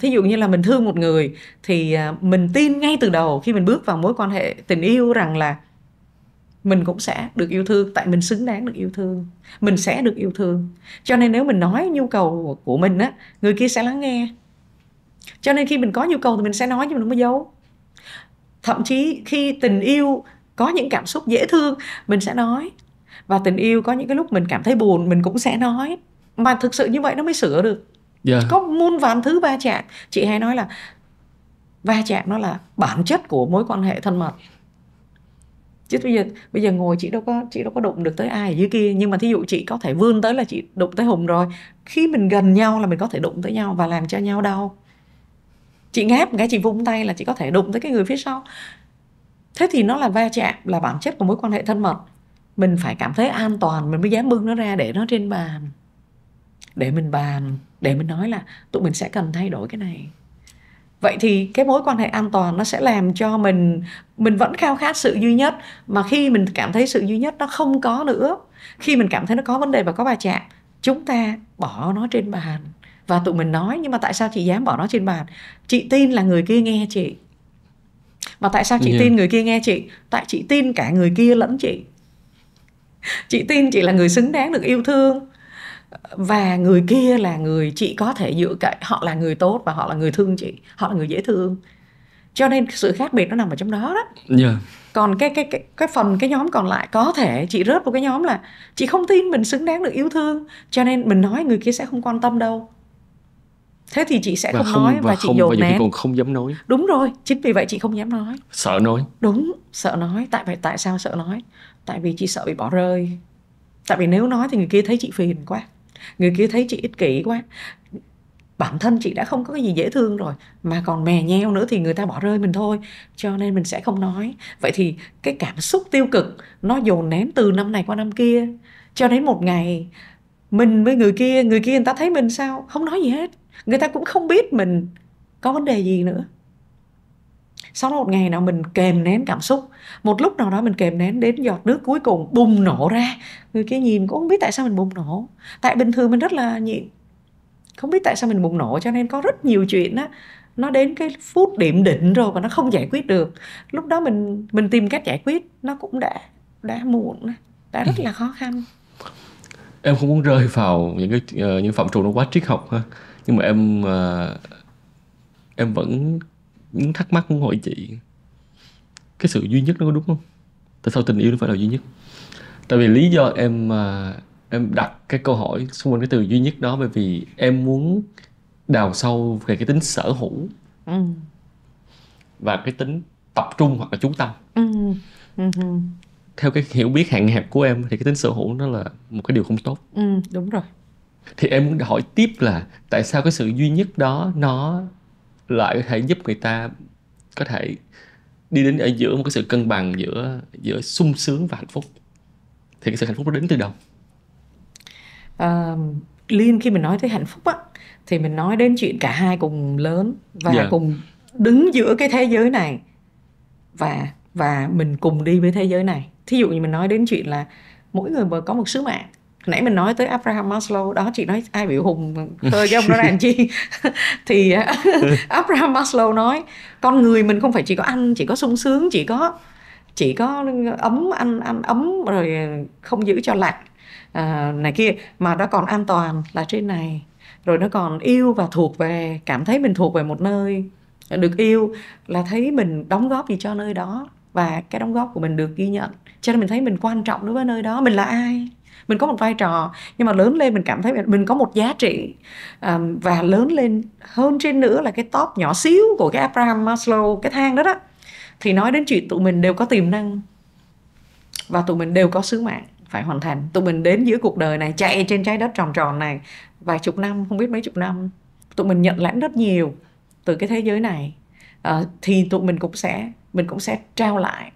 Thí dụ như là mình thương một người thì mình tin ngay từ đầu khi mình bước vào mối quan hệ tình yêu rằng là mình cũng sẽ được yêu thương, tại mình xứng đáng được yêu thương, mình sẽ được yêu thương. Cho nên nếu mình nói nhu cầu của mình á, người kia sẽ lắng nghe. Cho nên khi mình có nhu cầu thì mình sẽ nói, chứ mình không có giấu. Thậm chí khi tình yêu có những cảm xúc dễ thương, mình sẽ nói. Và tình yêu có những cái lúc mình cảm thấy buồn, mình cũng sẽ nói. Mà thực sự như vậy nó mới sửa được. Có muôn vàn thứ va chạm. Chị hay nói là va chạm nó là bản chất của mối quan hệ thân mật. Chứ bây giờ ngồi chị đâu có đụng được tới ai ở dưới kia. Nhưng mà thí dụ chị có thể vươn tới là chị đụng tới Hùng rồi. Khi mình gần nhau là mình có thể đụng tới nhau và làm cho nhau đau. Chị ngáp một cái, chị vung tay là chị có thể đụng tới cái người phía sau. Thế thì nó là va chạm, là bản chất của mối quan hệ thân mật. Mình phải cảm thấy an toàn, mình mới dám bưng nó ra để nó trên bàn, để mình bàn, để mình nói là tụi mình sẽ cần thay đổi cái này. Vậy thì cái mối quan hệ an toàn nó sẽ làm cho mình vẫn khao khát sự duy nhất. Mà khi mình cảm thấy sự duy nhất nó không có nữa, khi mình cảm thấy nó có vấn đề và có va chạm, chúng ta bỏ nó trên bàn và tụi mình nói. Nhưng mà tại sao chị dám bỏ nó trên bàn? Chị tin là người kia nghe chị. Mà tại sao chị tin người kia nghe chị? Tại chị tin cả người kia lẫn chị. Chị tin chị là người xứng đáng được yêu thương, và người kia là người chị có thể dựa cậy. Họ là người tốt và họ là người thương chị, họ là người dễ thương. Cho nên sự khác biệt nó nằm ở trong đó đó. Còn cái nhóm còn lại, có thể chị rớt vào cái nhóm là chị không tin mình xứng đáng được yêu thương, cho nên mình nói người kia sẽ không quan tâm đâu. Thế thì chị sẽ không nói và chị dồn nén. Và còn không dám nói. Đúng rồi, chính vì vậy chị không dám nói. Sợ nói. Đúng, sợ nói. Tại sao sợ nói? Tại vì chị sợ bị bỏ rơi. Tại vì nếu nói thì người kia thấy chị phiền quá, người kia thấy chị ích kỷ quá. Bản thân chị đã không có cái gì dễ thương rồi, mà còn mè nheo nữa thì người ta bỏ rơi mình thôi. Cho nên mình sẽ không nói. Vậy thì cái cảm xúc tiêu cực nó dồn nén từ năm này qua năm kia, cho đến một ngày mình với người kia người ta thấy mình sao? Không nói gì hết. Người ta cũng không biết mình có vấn đề gì nữa. Sau đó một ngày nào mình kềm nén cảm xúc, một lúc nào đó mình kềm nén đến giọt nước cuối cùng bùng nổ ra. Người kia nhìn cũng không biết tại sao mình bùng nổ. Tại bình thường mình rất là nhịn, không biết tại sao mình bùng nổ. Cho nên có rất nhiều chuyện á, nó đến cái phút điểm định rồi và nó không giải quyết được. Lúc đó mình tìm cách giải quyết, nó cũng đã muộn, đã rất là khó khăn. Em không muốn rơi vào những phạm trù nó quá triết học ha, nhưng mà em vẫn thắc mắc, muốn hỏi chị, cái sự duy nhất nó có đúng không? Tại sao tình yêu nó phải là duy nhất? Tại vì lý do em đặt cái câu hỏi xung quanh cái từ duy nhất đó, bởi vì em muốn đào sâu về cái tính sở hữu và cái tính tập trung hoặc là chú tâm. Theo cái hiểu biết hạn hẹp của em thì cái tính sở hữu nó là một cái điều không tốt. Đúng rồi. Thì em muốn hỏi tiếp là tại sao cái sự duy nhất đó nó lại có thể giúp người ta có thể đi đến ở giữa một cái sự cân bằng giữa sung sướng và hạnh phúc? Thì cái sự hạnh phúc nó đến từ đâu? Liên, khi mình nói tới hạnh phúc á, thì mình nói đến chuyện cả hai cùng lớn và cùng đứng giữa cái thế giới này, và mình cùng đi với thế giới này. Thí dụ như mình nói đến chuyện là mỗi người có một sứ mạng. Nãy mình nói tới Abraham Maslow đó, chị nói ai biểu Hùng khơi cái ông đó làm chi? Thì Abraham Maslow nói con người mình không phải chỉ có ăn, chỉ có sung sướng, chỉ có ấm, ăn ấm rồi không giữ cho lạnh này kia, mà nó còn an toàn là trên này, rồi nó còn yêu và thuộc về, cảm thấy mình thuộc về một nơi, được yêu là thấy mình đóng góp gì cho nơi đó và cái đóng góp của mình được ghi nhận. Cho nên mình thấy mình quan trọng đối với nơi đó, mình là ai, mình có một vai trò. Nhưng mà lớn lên mình cảm thấy mình có một giá trị, và lớn lên hơn trên nữa là cái top nhỏ xíu của cái Abraham Maslow, cái thang đó đó, thì nói đến chuyện tụi mình đều có tiềm năng và tụi mình đều có sứ mạng phải hoàn thành. Tụi mình đến giữa cuộc đời này, chạy trên trái đất tròn tròn này vài chục năm, không biết mấy chục năm, tụi mình nhận lãnh rất nhiều từ cái thế giới này, thì tụi mình cũng sẽ trao lại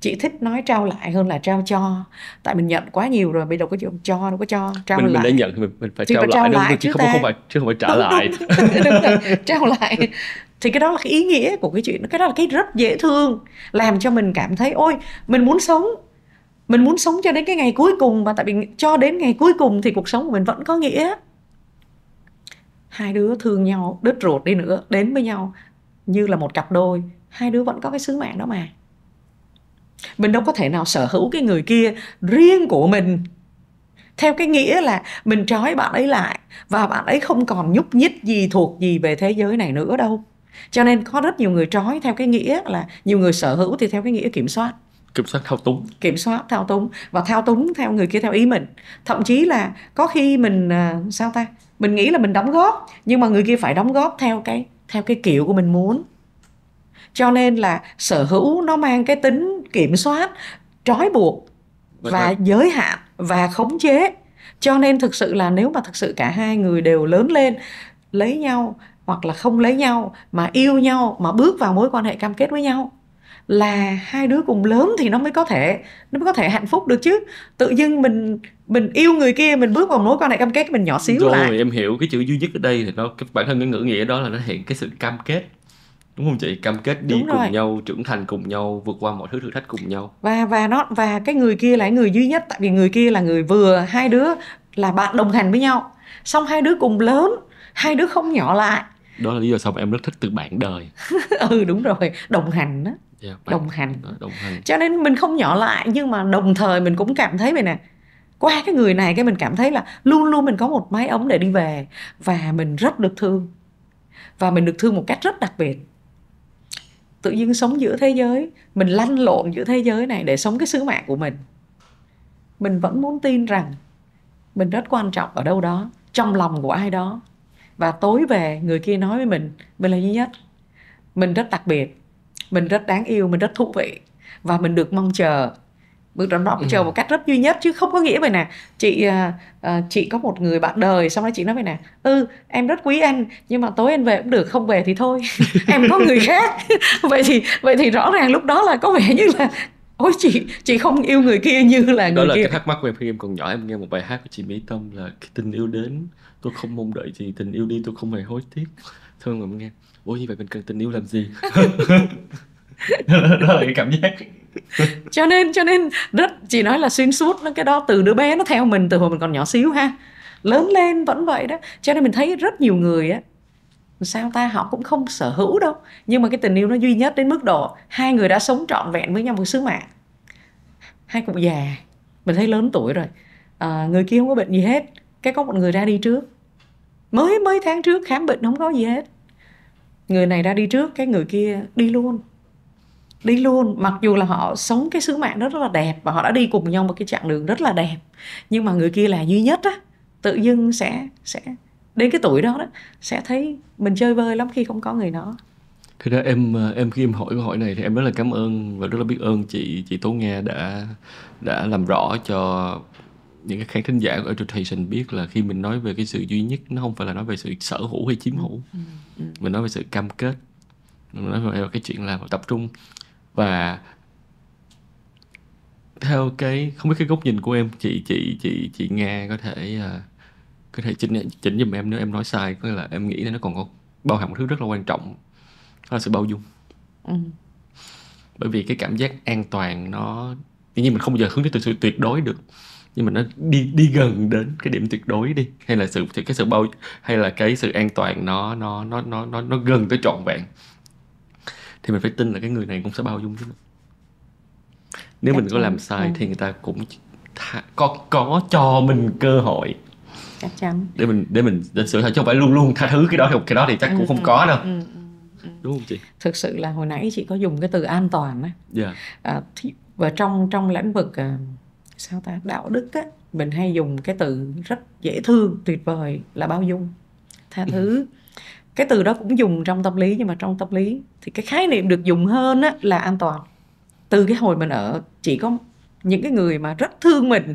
Chị thích nói trao lại hơn là trao cho. Tại mình nhận quá nhiều rồi, bây giờ có chuyện cho, đâu có cho, trao mình lại. đã nhận thì mình phải Thì trao phải trao lại, lại chứ chứ không ta. không phải trả Đúng, lại. đúng rồi, trao lại. Thì cái đó là cái ý nghĩa của cái chuyện, cái đó là cái rất dễ thương, làm cho mình cảm thấy ôi mình muốn sống cho đến cái ngày cuối cùng. Và tại vì cho đến ngày cuối cùng thì cuộc sống của mình vẫn có nghĩa. Hai đứa thương nhau đứt ruột đi nữa, đến với nhau như là một cặp đôi, hai đứa vẫn có cái sứ mạng đó mà. Mình đâu có thể nào sở hữu cái người kia riêng của mình theo cái nghĩa là mình trói bạn ấy lại và bạn ấy không còn nhúc nhích gì, thuộc gì về thế giới này nữa đâu. Cho nên có rất nhiều người trói theo cái nghĩa là, nhiều người sở hữu thì theo cái nghĩa kiểm soát. Kiểm soát, thao túng. Kiểm soát, thao túng, và thao túng theo người kia theo ý mình. Thậm chí là có khi mình mình nghĩ là mình đóng góp, nhưng mà người kia phải đóng góp theo cái kiểu của mình muốn. Cho nên là sở hữu nó mang cái tính kiểm soát, trói buộc và giới hạn và khống chế. Cho nên thực sự là nếu mà thực sự cả hai người đều lớn lên, lấy nhau hoặc là không lấy nhau, mà yêu nhau, mà bước vào mối quan hệ cam kết với nhau, là hai đứa cùng lớn thì nó mới có thể hạnh phúc được chứ. Tự dưng mình yêu người kia, mình bước vào mối quan hệ cam kết mình nhỏ xíu rồi, lại. em hiểu cái chữ duy nhất ở đây thì bản thân cái ngữ nghĩa đó là nó hiện cái sự cam kết, đúng không chị? Cam kết đi cùng nhau, trưởng thành cùng nhau, vượt qua mọi thứ thử thách cùng nhau. Và cái người kia là người duy nhất, tại vì người kia là người vừa hai đứa là bạn đồng hành với nhau, xong hai đứa cùng lớn, hai đứa không nhỏ lại. Đó là lý do sao mà em rất thích từ bạn đời. Đúng rồi, đồng hành đó. Đồng hành. Cho nên mình không nhỏ lại, nhưng mà đồng thời mình cũng cảm thấy vậy nè, qua cái người này cái mình cảm thấy là luôn luôn mình có một mái ấm để đi về, và mình rất được thương, và mình được thương một cách rất đặc biệt. Tự nhiên sống giữa thế giới, mình lăn lộn giữa thế giới này để sống cái sứ mạng của mình vẫn muốn tin rằng mình rất quan trọng ở đâu đó trong lòng của ai đó. Và tối về người kia nói với mình là duy nhất, mình rất đặc biệt, mình rất đáng yêu, mình rất thú vị, và mình được mong chờ. Bước đó mong chờ một cách rất duy nhất, chứ không có nghĩa vậy nè. Chị có một người bạn đời, xong đó chị nói vậy nè, em rất quý anh, nhưng mà tối anh về cũng được, không về thì thôi. Em có người khác. vậy thì rõ ràng lúc đó là có vẻ như là ôi chị không yêu người kia như là người kia. Đó là cái thắc mắc của em khi em còn nhỏ. Em nghe một bài hát của chị Mỹ Tâm là khi tình yêu đến tôi không mong đợi gì, tình yêu đi tôi không hề hối tiếc. Thôi mà nghe, ủa như vậy mình cần tình yêu làm gì? Đó là cái cảm giác. Cho nên rất, chị nói là xuyên suốt cái đó, từ đứa bé nó theo mình từ hồi mình còn nhỏ xíu ha, lớn lên vẫn vậy đó. Cho nên mình thấy rất nhiều người á, họ cũng không sở hữu đâu, nhưng mà cái tình yêu nó duy nhất đến mức độ hai người đã sống trọn vẹn với nhau một sứ mạng. Hai cụ già, mình thấy lớn tuổi rồi, người kia không có bệnh gì hết, cái có một người ra đi trước, mấy tháng trước khám bệnh không có gì hết, người này ra đi trước, cái người kia đi luôn. Mặc dù là họ sống cái sứ mạng đó rất là đẹp, và họ đã đi cùng nhau một cái chặng đường rất là đẹp, nhưng mà người kia là duy nhất á. Tự dưng sẽ đến cái tuổi đó sẽ thấy mình chơi vơi lắm khi không có người đó. Thực ra em khi em hỏi câu hỏi này thì em rất là cảm ơn và rất là biết ơn chị Tố Nga đã làm rõ cho những cái khán thính giả của Education biết là khi mình nói về cái sự duy nhất, nó không phải là nói về sự sở hữu hay chiếm hữu. Mình nói về sự cam kết, mình nói về cái chuyện làm tập trung. Và theo cái không biết cái góc nhìn của em, chị Nga có thể chỉnh giùm em nếu em nói sai. Có nghĩa là em nghĩ là nó còn có bao hàm một thứ rất là quan trọng, đó là sự bao dung. Bởi vì cái cảm giác an toàn nó nhưng mình không bao giờ hướng tới sự tuyệt đối được, nhưng mà nó đi gần đến cái điểm tuyệt đối đi, hay là cái sự an toàn nó gần tới trọn vẹn, thì mình phải tin là cái người này cũng sẽ bao dung với mình. Nếu mình có làm sai thì người ta cũng có cho mình cơ hội chắc chắn để mình sửa thôi, chứ không phải luôn luôn tha thứ. Cái đó thì chắc cũng không có đâu. Đúng không chị? Thực sự là hồi nãy chị có dùng cái từ an toàn á. Và trong lĩnh vực đạo đức á, mình hay dùng cái từ rất dễ thương, tuyệt vời là bao dung, tha thứ. Cái từ đó cũng dùng trong tâm lý, nhưng mà trong tâm lý thì cái khái niệm được dùng hơn á là an toàn. Từ cái hồi mình ở, chỉ có những cái người mà rất thương mình,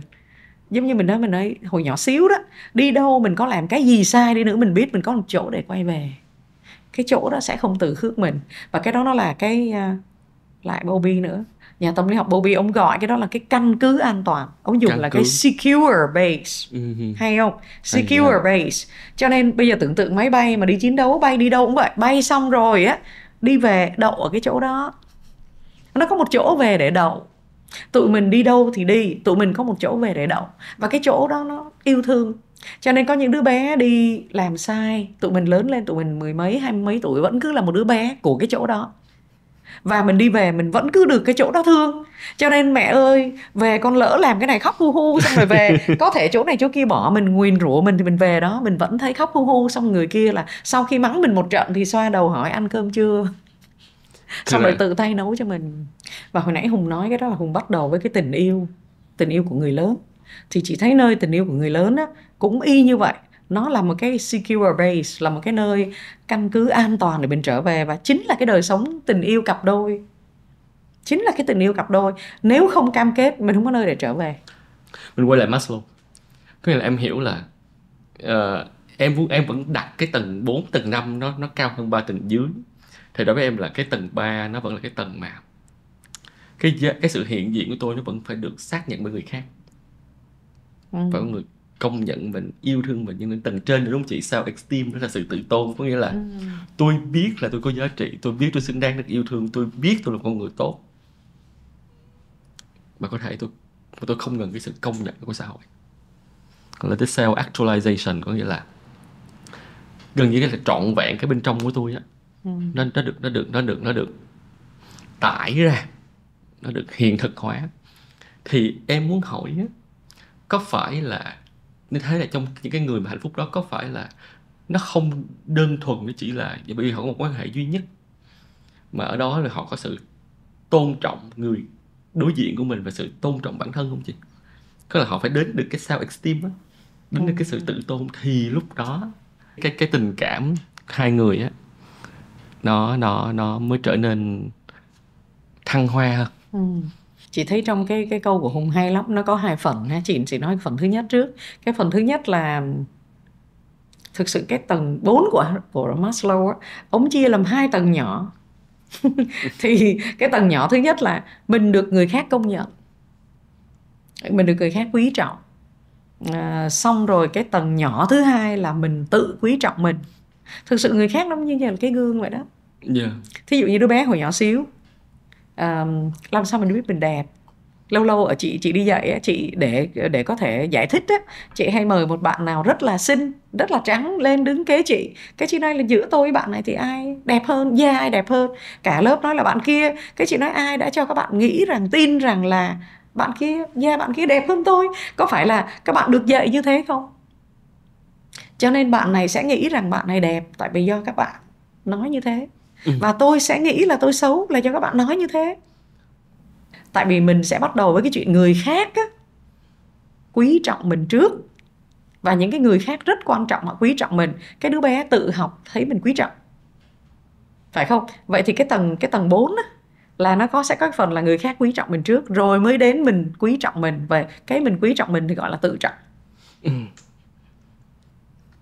giống như mình nói hồi nhỏ xíu đó, đi đâu mình có làm cái gì sai đi nữa, mình biết mình có một chỗ để quay về, cái chỗ đó sẽ không từ khước mình. Và cái đó nó là cái lại Bobby nữa, Nhà tâm lý học Bowlby ông gọi cái đó là cái căn cứ an toàn. Ông dùng là cái secure base. Hay không? Secure base. Cho nên bây giờ tưởng tượng máy bay mà đi chiến đấu, bay đi đâu cũng vậy. Bay xong rồi á, đi về đậu ở cái chỗ đó. Nó có một chỗ về để đậu. Tụi mình đi đâu thì đi, tụi mình có một chỗ về để đậu. Và cái chỗ đó nó yêu thương. Cho nên có những đứa bé đi làm sai, tụi mình lớn lên, tụi mình 10 mấy, 20 mấy tuổi vẫn cứ là một đứa bé của cái chỗ đó. Và mình đi về mình vẫn cứ được cái chỗ đó thương. Cho nên mẹ ơi, về con lỡ làm cái này khóc hu hu, xong rồi về có thể chỗ này chỗ kia bỏ mình, nguyền rủa mình, thì mình về đó mình vẫn thấy khóc hu hu. Xong người kia là sau khi mắng mình một trận thì xoa đầu hỏi ăn cơm chưa, xong rồi tự tay nấu cho mình. Và hồi nãy Hùng nói cái đó là Hùng bắt đầu với cái tình yêu của người lớn. Thì chị thấy nơi tình yêu của người lớn á, cũng y như vậy. Nó là một cái secure base, là một cái nơi căn cứ an toàn để mình trở về. Và chính là cái đời sống tình yêu cặp đôi. Chính là cái tình yêu cặp đôi. Nếu không cam kết, mình không có nơi để trở về. Mình quay lại Maslow. Có nghĩa là em hiểu là em vẫn đặt cái tầng 4, tầng 5 nó cao hơn 3 tầng dưới. Thì đối với em là cái tầng 3 nó vẫn là cái tầng mà cái sự hiện diện của tôi nó vẫn phải được xác nhận bởi người khác. Phải có người công nhận mình, yêu thương mình. Nhưng tầng trên đúng không chị? Self-esteem, đó là sự tự tôn. Có nghĩa là tôi biết là tôi có giá trị, tôi biết tôi xứng đáng được yêu thương, tôi biết tôi là con người tốt. Mà có thể tôi không cần cái sự công nhận của xã hội. Còn là cái self-actualization, có nghĩa là gần như cái là trọn vẹn cái bên trong của tôi á. Nó được tải ra, nó được hiện thực hóa. Thì em muốn hỏi á, có phải là như thế là trong những cái người mà hạnh phúc đó, có phải là nó không đơn thuần nó chỉ là bởi vì họ có một quan hệ duy nhất, mà ở đó là họ có sự tôn trọng người đối diện của mình và sự tôn trọng bản thân không chị? Có là họ phải đến được cái self-esteem á, đến được cái sự tự tôn, thì lúc đó cái tình cảm hai người á nó mới trở nên thăng hoa hơn. Chị thấy trong cái câu của Hùng hay lắm. Nó có 2 phần ha. Chị nói phần thứ nhất trước. Cái phần thứ nhất là thực sự cái tầng 4 của Maslow á, ông chia làm 2 tầng nhỏ. Thì cái tầng nhỏ thứ nhất là mình được người khác công nhận, mình được người khác quý trọng. Xong rồi cái tầng nhỏ thứ hai là mình tự quý trọng mình. Thực sự người khác nó như là cái gương vậy đó. Thí dụ như đứa bé hồi nhỏ xíu, làm sao mình biết mình đẹp. Lâu lâu ở chị đi dạy á, chị để có thể giải thích á, chị hay mời một bạn nào rất là xinh, rất là trắng lên đứng kế chị. Cái chị nói là giữa tôi với bạn này thì ai đẹp hơn? Ai đẹp hơn? Cả lớp nói là bạn kia. Cái chị nói ai đã cho các bạn nghĩ rằng, tin rằng là bạn kia, bạn kia đẹp hơn tôi? Có phải là các bạn được dạy như thế không? Cho nên bạn này sẽ nghĩ rằng bạn này đẹp tại vì do các bạn nói như thế. Và tôi sẽ nghĩ là tôi xấu là do các bạn nói như thế. Tại vì mình sẽ bắt đầu với cái chuyện người khác á, quý trọng mình trước. Và những cái người khác rất quan trọng họ quý trọng mình. Cái đứa bé tự học thấy mình quý trọng, phải không? Vậy thì cái tầng 4 á, là nó sẽ có cái phần là người khác quý trọng mình trước, rồi mới đến mình quý trọng mình. Và cái mình quý trọng mình thì gọi là tự trọng.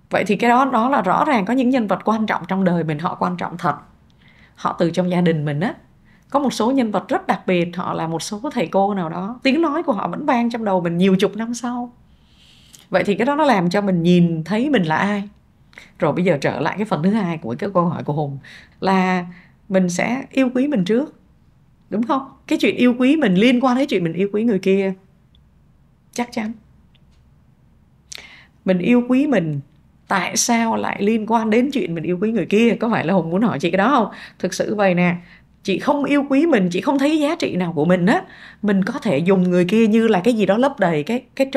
Vậy thì cái đó là rõ ràng có những nhân vật quan trọng trong đời mình, họ quan trọng thật. Họ từ trong gia đình mình á. Có một số nhân vật rất đặc biệt, họ là một số thầy cô nào đó, tiếng nói của họ vẫn vang trong đầu mình nhiều chục năm sau. Vậy thì cái đó nó làm cho mình nhìn thấy mình là ai. Rồi bây giờ trở lại cái phần thứ hai của cái câu hỏi của Hùng, là mình sẽ yêu quý mình trước, đúng không? Cái chuyện yêu quý mình liên quan đến chuyện mình yêu quý người kia. Chắc chắn. Mình yêu quý mình, tại sao lại liên quan đến chuyện mình yêu quý người kia? Có phải là Hùng muốn hỏi chị cái đó không? Thực sự vậy nè, chị không yêu quý mình, chị không thấy giá trị nào của mình á, mình có thể dùng người kia như là cái gì đó lấp đầy cái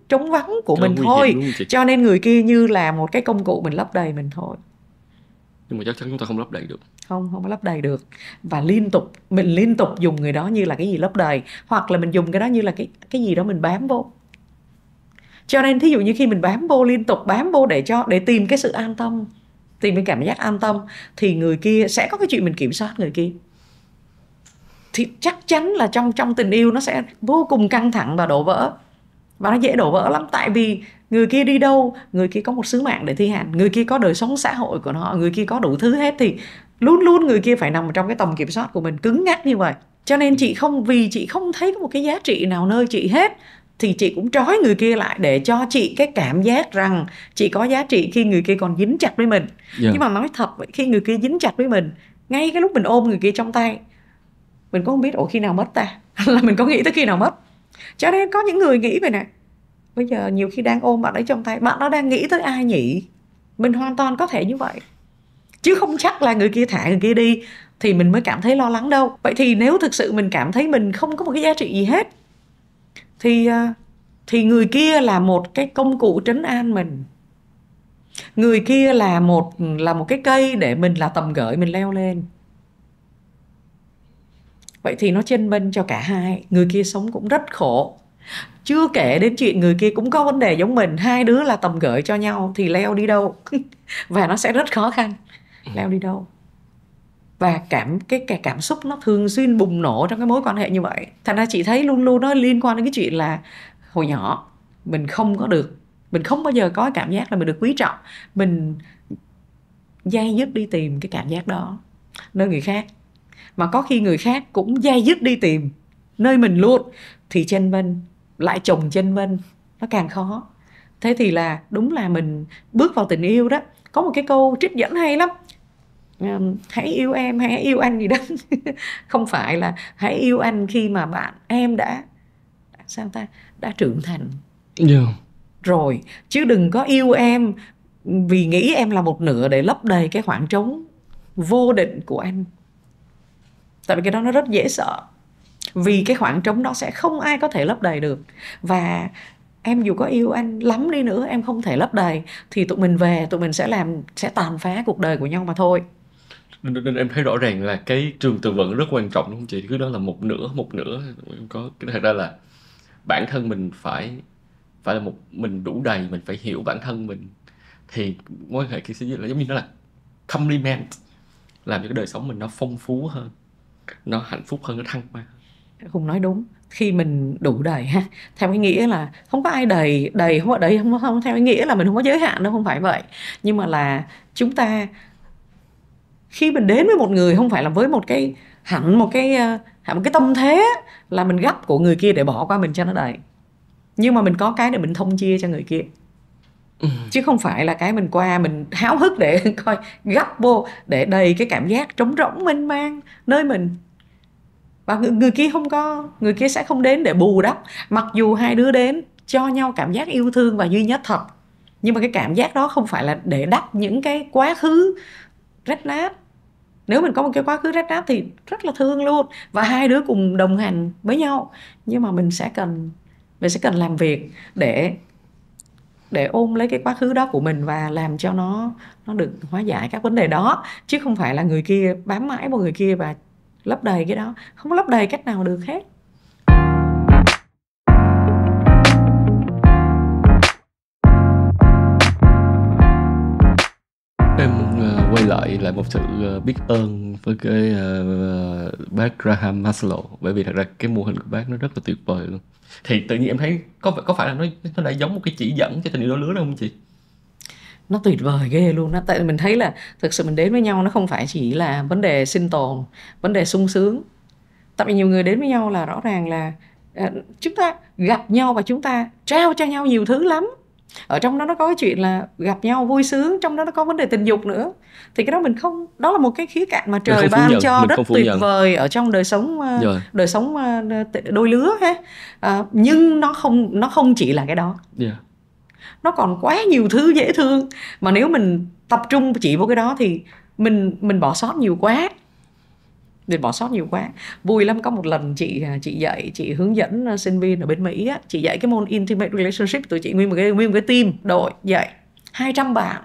trống vắng của mình thôi. Cho nên người kia như là một cái công cụ mình lấp đầy mình thôi. Nhưng mà chắc chắn chúng ta không lấp đầy được. Không lấp đầy được. Và mình liên tục dùng người đó như là cái gì lấp đầy, hoặc là mình dùng cái đó như là cái gì đó mình bám vô. Cho nên thí dụ như khi mình bám vô, liên tục bám vô để tìm cái sự an tâm, tìm cái cảm giác an tâm, thì người kia sẽ có cái chuyện mình kiểm soát người kia. Thì chắc chắn là trong tình yêu nó sẽ vô cùng căng thẳng và đổ vỡ. Và nó dễ đổ vỡ lắm. Tại vì người kia đi đâu, người kia có một sứ mạng để thi hành, người kia có đời sống xã hội của họ, người kia có đủ thứ hết. Thì luôn luôn người kia phải nằm trong cái tầm kiểm soát của mình, cứng ngắc như vậy. Cho nên vì chị không thấy có một cái giá trị nào nơi chị hết, thì chị cũng trói người kia lại để cho chị cái cảm giác rằng chị có giá trị khi người kia còn dính chặt với mình. Nhưng mà nói thật vậy, khi người kia dính chặt với mình, ngay cái lúc mình ôm người kia trong tay, mình cũng không biết khi nào mất ta là mình có nghĩ tới khi nào mất. Cho nên có những người nghĩ vậy nè, bây giờ nhiều khi đang ôm bạn ấy trong tay, bạn đó đang nghĩ tới ai nhỉ? Mình hoàn toàn có thể như vậy, chứ không chắc là người kia thả người kia đi thì mình mới cảm thấy lo lắng đâu. Vậy thì nếu thực sự mình cảm thấy mình không có một cái giá trị gì hết, thì người kia là một cái công cụ trấn an mình, người kia là một cái cây để mình là tầm gửi mình leo lên. Vậy thì nó chênh vênh cho cả hai, người kia sống cũng rất khổ. Chưa kể đến chuyện người kia cũng có vấn đề giống mình, hai đứa là tầm gửi cho nhau thì leo đi đâu và nó sẽ rất khó khăn, leo đi đâu. Và cái cảm xúc nó thường xuyên bùng nổ trong cái mối quan hệ như vậy. Thành ra chị thấy luôn luôn nó liên quan đến cái chuyện là hồi nhỏ mình không bao giờ có cảm giác là mình được quý trọng. Mình day dứt đi tìm cái cảm giác đó nơi người khác, mà có khi người khác cũng day dứt đi tìm nơi mình luôn, thì chênh vênh lại chồng chênh vênh, nó càng khó. Thế thì là đúng là mình bước vào tình yêu đó, có một cái câu trích dẫn hay lắm: hãy yêu em, hãy yêu anh gì đó không phải là hãy yêu anh khi mà em đã trưởng thành rồi, chứ đừng có yêu em vì nghĩ em là một nửa để lấp đầy cái khoảng trống vô định của anh. Tại vì cái đó nó rất dễ sợ, vì cái khoảng trống đó sẽ không ai có thể lấp đầy được. Và em dù có yêu anh lắm đi nữa, em không thể lấp đầy, thì tụi mình về, tụi mình sẽ tàn phá cuộc đời của nhau mà thôi. Nên em thấy rõ ràng là cái trường từ vựng rất quan trọng, đúng không chị? Cứ đó là một nửa. Em có cái thật ra là bản thân mình phải là mình đủ đầy, mình phải hiểu bản thân mình, thì mối quan hệ kia sẽ là giống như nó là complement, làm cho cái đời sống mình nó phong phú hơn, nó hạnh phúc hơn, nó thăng hoa. Hùng nói đúng, khi mình đủ đầy ha, theo cái nghĩa là không có ai đầy không có đầy, không theo cái nghĩa là mình không có giới hạn đâu, không phải vậy. Nhưng mà là chúng ta khi mình đến với một người, không phải là với một cái một cái tâm thế là mình gấp của người kia để bỏ qua mình cho nó đầy, nhưng mà mình có cái để mình thông chia cho người kia. Chứ không phải là cái mình qua mình háo hức để coi gấp vô để đầy cái cảm giác trống rỗng mênh mang nơi mình. Và người kia sẽ không đến để bù đắp. Mặc dù hai đứa đến cho nhau cảm giác yêu thương và duy nhất thật, nhưng mà cái cảm giác đó không phải là để đắp những cái quá khứ rách nát. Nếu mình có một cái quá khứ rách nát thì rất là thương luôn, và hai đứa cùng đồng hành với nhau. Nhưng mà mình sẽ cần làm việc để ôm lấy cái quá khứ đó của mình và làm cho nó được hóa giải các vấn đề đó. Chứ không phải là người kia bám mãi vào người kia và lấp đầy cái đó, không có lấp đầy cách nào được hết. Em quay lại một sự biết ơn với cái bác Graham Maslow, bởi vì thật ra cái mô hình của bác nó rất là tuyệt vời luôn. Thì tự nhiên em thấy có phải là nó đã giống một cái chỉ dẫn cho tình yêu đôi lứa đâu không chị? Nó tuyệt vời ghê luôn đó. Tại mình thấy là thực sự mình đến với nhau nó không phải chỉ là vấn đề sinh tồn, vấn đề sung sướng. Tại vì nhiều người đến với nhau là rõ ràng là chúng ta gặp nhau và chúng ta trao cho nhau nhiều thứ lắm. Ở trong đó nó có cái chuyện là gặp nhau vui sướng, trong đó nó có vấn đề tình dục nữa. Thì cái đó mình không, đó là một cái khía cạnh mà trời ban cho rất tuyệt vời ở trong đời sống đôi lứa ha. Nhưng nó không chỉ là cái đó. Nó còn quá nhiều thứ dễ thương, mà nếu mình tập trung chỉ vào cái đó thì mình bỏ sót nhiều quá. Vui lắm, có một lần chị dạy, chị hướng dẫn sinh viên ở bên Mỹ á, chị dạy cái môn Intimate Relationship, tụi chị nguyên một cái team đội dạy 200 bạn.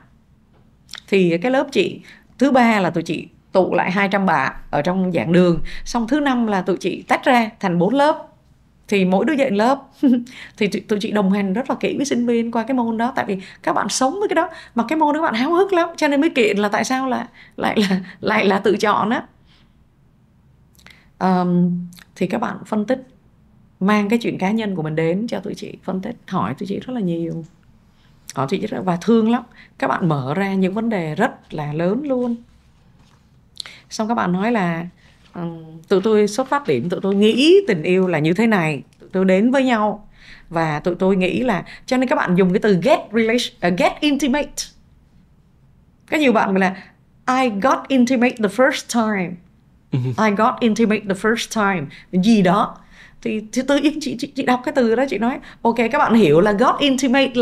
Thì cái lớp chị thứ 3 là tụi chị tụ lại 200 bạn ở trong giảng đường, xong thứ 5 là tụi chị tách ra thành 4 lớp, thì mỗi đứa dạy lớp thì tụi chị đồng hành rất là kỹ với sinh viên qua cái môn đó. Tại vì các bạn sống với cái đó, mà cái môn đó các bạn háo hức lắm, cho nên mới kiện là tại sao lại là tự chọn á. Thì các bạn phân tích, mang cái chuyện cá nhân của mình đến cho tụi chị phân tích, hỏi tụi chị rất là nhiều, và thương lắm. Các bạn mở ra những vấn đề rất là lớn luôn. Xong các bạn nói là Tụi tôi xuất phát điểm, tụi tôi nghĩ tình yêu là như thế này, tụi tôi đến với nhau và tụi tôi nghĩ là, cho nên các bạn dùng cái từ get intimate. Có nhiều bạn gọi là I got intimate the first time. I got intimate the first time gì đó. Thì tự nhiên chị đọc cái từ đó, chị nói ok, các bạn hiểu là got intimate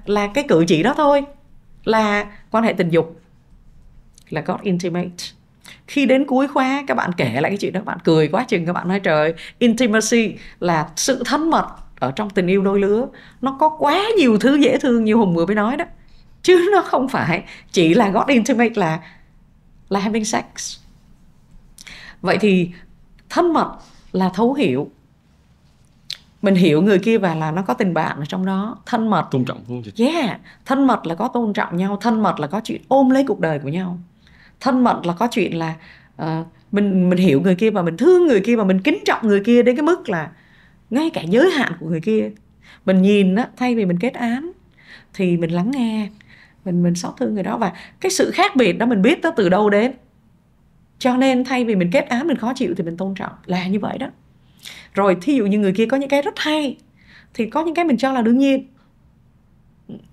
là cái cử chỉ đó thôi, là quan hệ tình dục, là got intimate. Khi đến cuối khóa các bạn kể lại cái chuyện đó, các bạn cười quá chừng, các bạn nói trời, intimacy là sự thân mật ở trong tình yêu đôi lứa, nó có quá nhiều thứ dễ thương như Hùng vừa mới nói đó, chứ nó không phải chỉ là got intimate là having sex. Vậy thì thân mật là thấu hiểu, mình hiểu người kia và là nó có tình bạn ở trong đó. Thân mật, tôn trọng đúng không chị? Yeah, thân mật là có tôn trọng nhau, thân mật là có chuyện ôm lấy cuộc đời của nhau, thân mật là có chuyện là mình hiểu người kia và mình thương người kia và mình kính trọng người kia đến cái mức là ngay cả giới hạn của người kia mình nhìn á, thay vì mình kết án thì mình lắng nghe, mình xót thương người đó, và cái sự khác biệt đó mình biết nó từ đâu đến, cho nên thay vì mình kết án, mình khó chịu thì mình tôn trọng, là như vậy đó. Rồi thí dụ như người kia có những cái rất hay thì có những cái mình cho là đương nhiên.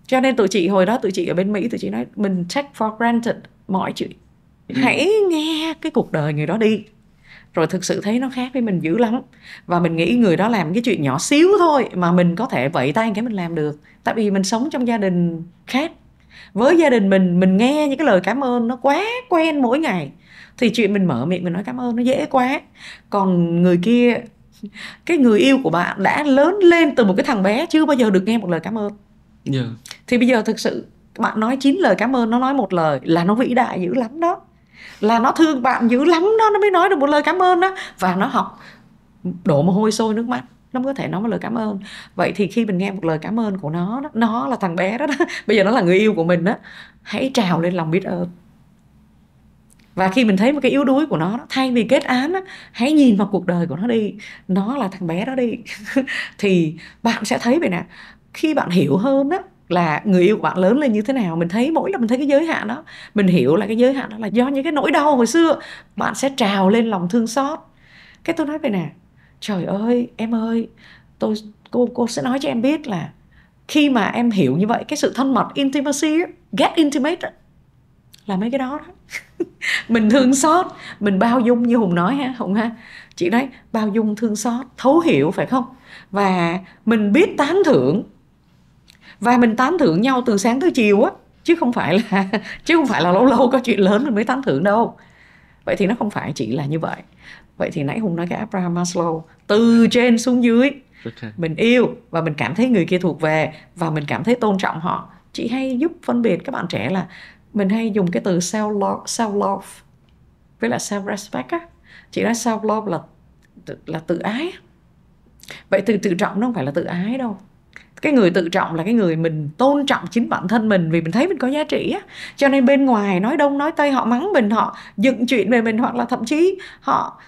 Cho nên tụi chị hồi đó, tụi chị ở bên Mỹ, tụi chị nói mình take for granted mọi chuyện. Hãy nghe cái cuộc đời người đó đi, rồi thực sự thấy nó khác với mình dữ lắm. Và mình nghĩ người đó làm cái chuyện nhỏ xíu thôi mà mình có thể vẫy tay cái mình làm được. Tại vì mình sống trong gia đình khác. Với gia đình mình nghe những cái lời cảm ơn nó quá quen mỗi ngày, thì chuyện mình mở miệng mình nói cảm ơn nó dễ quá. Còn người kia, cái người yêu của bạn đã lớn lên từ một cái thằng bé chưa bao giờ được nghe một lời cảm ơn. Yeah. Thì bây giờ thực sự bạn nói 9 lời cảm ơn, nó nói một lời là nó vĩ đại dữ lắm đó, là nó thương bạn dữ lắm đó, nó mới nói được một lời cảm ơn đó. Và nó học đổ mồ hôi sôi nước mắt nó mới có thể nói một lời cảm ơn. Vậy thì khi mình nghe một lời cảm ơn của nó đó, nó là thằng bé đó, bây giờ nó là người yêu của mình đó, hãy trào lên lòng biết ơn. Và khi mình thấy một cái yếu đuối của nó, thay vì kết án, hãy nhìn vào cuộc đời của nó đi, nó là thằng bé đó đi. Thì bạn sẽ thấy vậy nè, khi bạn hiểu hơn á, là người yêu của bạn lớn lên như thế nào, mình thấy mỗi lần mình thấy cái giới hạn đó, mình hiểu là cái giới hạn đó là do những cái nỗi đau hồi xưa, bạn sẽ trào lên lòng thương xót. Cái tôi nói vậy nè, trời ơi em ơi, cô sẽ nói cho em biết là khi mà em hiểu như vậy, cái sự thân mật, intimacy, get intimate là mấy cái đó đó. Mình thương xót, mình bao dung như Hùng nói ha, Hùng ha, chị nói bao dung, thương xót, thấu hiểu, phải không? Và mình biết tán thưởng, và mình tán thưởng nhau từ sáng tới chiều á, chứ không phải là lâu lâu có chuyện lớn mình mới tán thưởng đâu. Vậy thì nó không phải chỉ là như vậy. Vậy thì nãy Hùng nói cái Abraham Maslow, từ trên xuống dưới, mình yêu và mình cảm thấy người kia thuộc về và mình cảm thấy tôn trọng họ. Chị hay giúp phân biệt các bạn trẻ là mình hay dùng cái từ self-love với lại self-respect á. Chị nói self-love là tự ái. Vậy từ tự trọng nó không phải là tự ái đâu. Cái người tự trọng là cái người mình tôn trọng chính bản thân mình vì mình thấy mình có giá trị á. Cho nên bên ngoài nói đông nói tây, họ mắng mình, họ dựng chuyện về mình, hoặc là thậm chí họ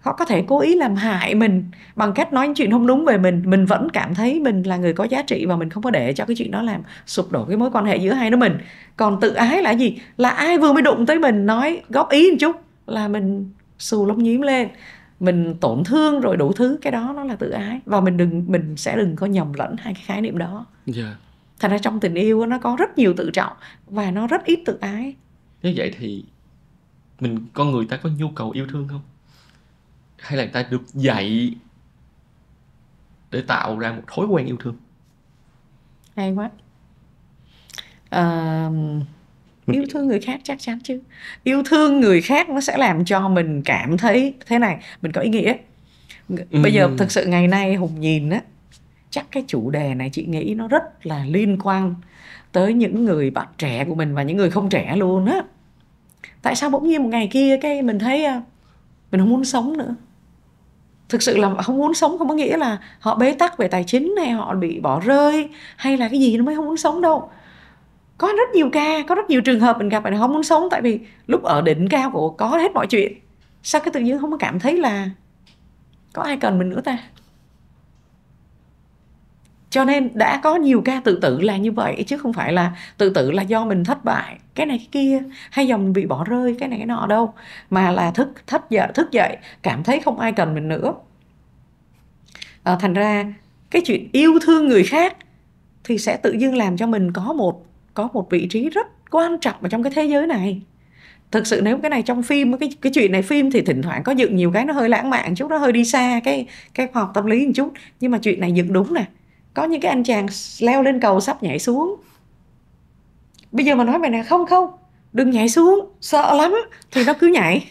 có thể cố ý làm hại mình bằng cách nói những chuyện không đúng về mình vẫn cảm thấy mình là người có giá trị và mình không có để cho cái chuyện đó làm sụp đổ cái mối quan hệ giữa hai đứa mình. Còn tự ái là gì? Là ai vừa mới đụng tới mình nói góp ý một chút là mình xù lông nhím lên, mình tổn thương rồi đủ thứ. Cái đó nó là tự ái, và mình sẽ đừng có nhầm lẫn hai cái khái niệm đó. Yeah. Thành ra trong tình yêu nó có rất nhiều tự trọng và nó rất ít tự ái. Nếu vậy thì con người ta có nhu cầu yêu thương không? Hay là người ta được dạy để tạo ra một thói quen yêu thương? Hay quá. Yêu thương người khác chắc chắn chứ. Yêu thương người khác nó sẽ làm cho mình cảm thấy thế này, mình có ý nghĩa. Bây giờ thực sự ngày nay Hùng nhìn á, chắc cái chủ đề này chị nghĩ nó rất là liên quan tới những người bạn trẻ của mình và những người không trẻ luôn á. Tại sao bỗng nhiên một ngày kia cái mình thấy mình không muốn sống nữa. Thực sự là không muốn sống không có nghĩa là họ bế tắc về tài chính hay họ bị bỏ rơi hay là cái gì nó mới không muốn sống đâu. Có rất nhiều ca, có rất nhiều trường hợp mình gặp là không muốn sống tại vì lúc ở đỉnh cao của có hết mọi chuyện, sao cái tự nhiên không có cảm thấy là có ai cần mình nữa ta. Cho nên đã có nhiều ca tự tử là như vậy, chứ không phải là tự tử là do mình thất bại cái này cái kia, hay do mình bị bỏ rơi cái này cái nọ đâu, mà là thức dậy cảm thấy không ai cần mình nữa. Thành ra cái chuyện yêu thương người khác thì sẽ tự dưng làm cho mình có một vị trí rất quan trọng ở trong cái thế giới này. Thực sự nếu cái này trong phim, cái chuyện này phim thì thỉnh thoảng có dựng nhiều cái nó hơi lãng mạn chút, nó hơi đi xa cái khoa học tâm lý một chút, nhưng mà chuyện này dựng đúng nè. Có những cái anh chàng leo lên cầu sắp nhảy xuống, bây giờ mà nói mày nè không đừng nhảy xuống, sợ lắm, thì nó cứ nhảy.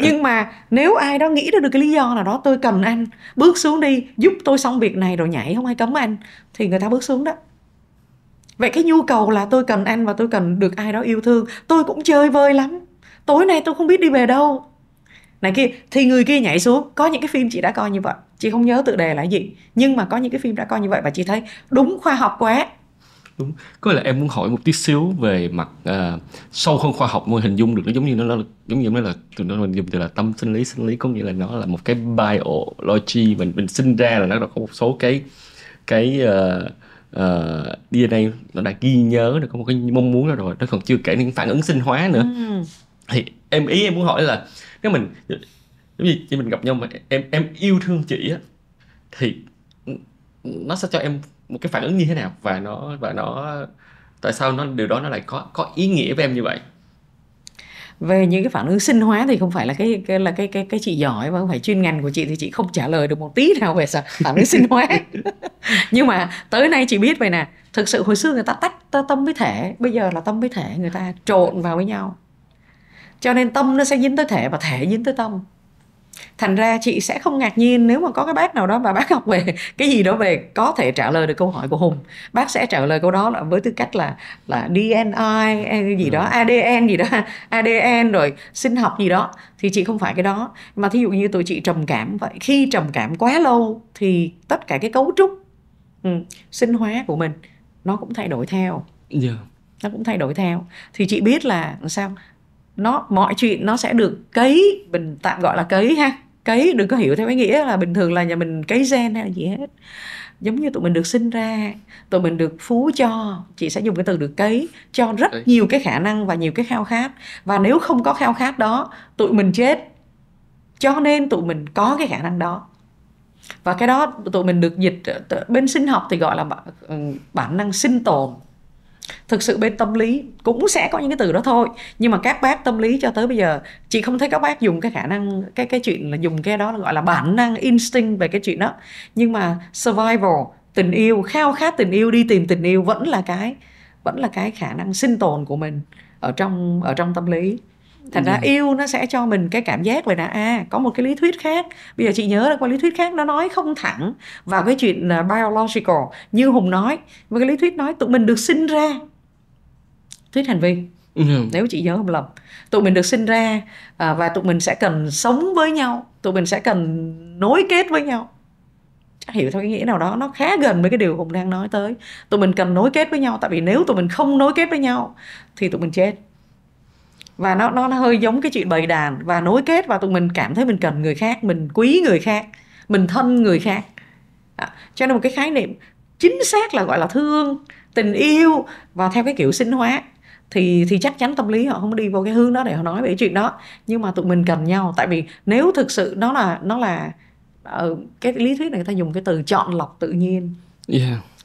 Nhưng mà nếu ai đó nghĩ ra được cái lý do nào đó, tôi cần anh bước xuống đi giúp tôi xong việc này rồi nhảy, không ai cấm anh, thì người ta bước xuống đó. Vậy cái nhu cầu là tôi cần anh và tôi cần được ai đó yêu thương. Tôi cũng chơi vơi lắm, tối nay tôi không biết đi về đâu này kia, thì người kia nhảy xuống. Có những cái phim chị đã coi như vậy, chị không nhớ tựa đề là gì, nhưng mà có những cái phim đã coi như vậy và chị thấy đúng khoa học quá. Đúng, có là em muốn hỏi một tí xíu về mặt sâu hơn khoa học, mới hình dung được nó giống như là tụi nó mình dùng từ là tâm sinh lý, có nghĩa là nó là một cái biology, mình sinh ra là nó có một số cái DNA nó đã ghi nhớ, nó có một cái mong muốn đó rồi, nó còn chưa kể những phản ứng sinh hóa nữa. Thì em muốn hỏi là nếu mình giống như mình gặp nhau mà em yêu thương chị á, thì nó sẽ cho em một cái phản ứng như thế nào, và nó tại sao điều đó nó lại có ý nghĩa với em như vậy? Về những cái phản ứng sinh hóa thì không phải là cái chị giỏi, và không phải chuyên ngành của chị, thì chị không trả lời được một tí nào về phản ứng sinh hóa. Nhưng mà tới nay chị biết vậy nè, thực sự hồi xưa người ta tách tâm với thể, bây giờ là tâm với thể người ta trộn vào với nhau, cho nên tâm nó sẽ dính tới thể và thể dính tới tâm. Thành ra chị sẽ không ngạc nhiên nếu mà có cái bác nào đó và bác học về cái gì đó về có thể trả lời được câu hỏi của Hùng. Bác sẽ trả lời câu đó là với tư cách là DNA gì đó, ADN gì đó, ADN rồi sinh học gì đó. Thì chị không phải cái đó. Mà thí dụ như tụi chị trầm cảm vậy, khi trầm cảm quá lâu thì tất cả cái cấu trúc sinh hóa của mình nó cũng thay đổi theo. Nó cũng thay đổi theo. Thì chị biết là sao mọi chuyện nó sẽ được cấy, mình tạm gọi là cấy ha. Cấy đừng có hiểu theo cái nghĩa là bình thường là nhà mình cấy gen hay là gì hết. Giống như tụi mình được sinh ra, tụi mình được phú cho, chị sẽ dùng cái từ được cấy, cho rất nhiều cái khả năng và nhiều cái khao khát. Và nếu không có khao khát đó, tụi mình chết. Cho nên tụi mình có cái khả năng đó. Và cái đó tụi mình được dịch bên sinh học thì gọi là bản năng sinh tồn. Thực sự bên tâm lý cũng sẽ có những cái từ đó thôi, nhưng mà các bác tâm lý cho tới bây giờ chị không thấy các bác dùng cái khả năng, cái chuyện là dùng cái đó là gọi là bản năng instinct về cái chuyện đó. Nhưng mà survival, tình yêu, khao khát tình yêu, đi tìm tình yêu vẫn là cái khả năng sinh tồn của mình ở trong tâm lý. Thành ra yêu nó sẽ cho mình cái cảm giác vậy là có một cái lý thuyết khác. Bây giờ chị nhớ là có lý thuyết khác, nó nói không thẳng vào cái chuyện biological như Hùng nói, mà cái lý thuyết nói tụi mình được sinh ra, thuyết hành vi, nếu chị nhớ không lầm, tụi mình được sinh ra và tụi mình sẽ cần sống với nhau, tụi mình sẽ cần nối kết với nhau. Chắc hiểu theo cái nghĩa nào đó, nó khá gần với cái điều Hùng đang nói tới. Tụi mình cần nối kết với nhau, tại vì nếu tụi mình không nối kết với nhau thì tụi mình chết. Và nó hơi giống cái chuyện bầy đàn và nối kết, và tụi mình cảm thấy mình cần người khác, mình quý người khác, mình thân người khác. Cho nên một cái khái niệm chính xác là gọi là thương, tình yêu, và theo cái kiểu sinh hóa thì chắc chắn tâm lý họ không đi vô cái hướng đó để họ nói về cái chuyện đó. Nhưng mà tụi mình cần nhau, tại vì nếu thực sự nó là cái lý thuyết này người ta dùng cái từ chọn lọc tự nhiên.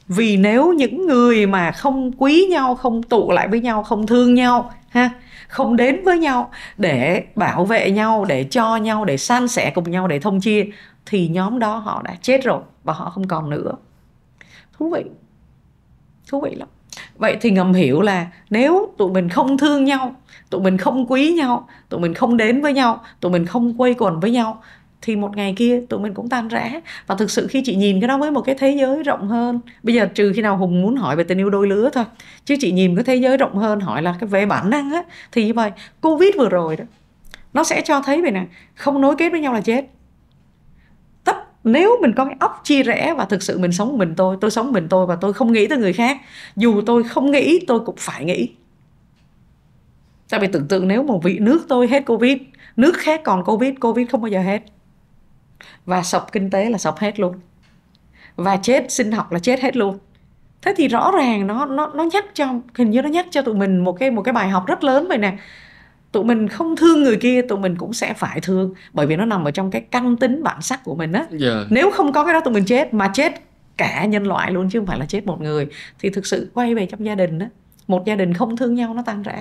Vì nếu những người mà không quý nhau, không tụ lại với nhau, không thương nhau ha, không đến với nhau để bảo vệ nhau, để cho nhau, để san sẻ cùng nhau, để thông chia, thì nhóm đó họ đã chết rồi và họ không còn nữa. Thú vị lắm. Vậy thì ngầm hiểu là nếu tụi mình không thương nhau, tụi mình không quý nhau, tụi mình không đến với nhau, tụi mình không quây quần với nhau, thì một ngày kia tụi mình cũng tan rã. Và thực sự khi chị nhìn cái đó với một cái thế giới rộng hơn, bây giờ trừ khi nào Hùng muốn hỏi về tình yêu đôi lứa thôi, chứ chị nhìn cái thế giới rộng hơn, hỏi là cái về bản năng á, thì như vậy Covid vừa rồi đó, nó sẽ cho thấy vậy nè, không nối kết với nhau là chết. Nếu mình có cái óc chia rẽ và thực sự mình sống mình tôi sống mình tôi, và tôi không nghĩ tới người khác, dù tôi không nghĩ tôi cũng phải nghĩ. Tại vì tưởng tượng nếu một vị nước tôi hết Covid, nước khác còn Covid không bao giờ hết, và sập kinh tế là sập hết luôn. và chết sinh học là chết hết luôn. Thế thì rõ ràng nó nhắc cho, hình như nó nhắc cho tụi mình một cái bài học rất lớn vậy nè. Tụi mình không thương người kia, tụi mình cũng sẽ phải thương, bởi vì nó nằm ở trong cái căn tính bản sắc của mình á. Nếu không có cái đó tụi mình chết, mà chết cả nhân loại luôn chứ không phải là chết một người. Thì thực sự quay về trong gia đình á, một gia đình không thương nhau nó tan rã.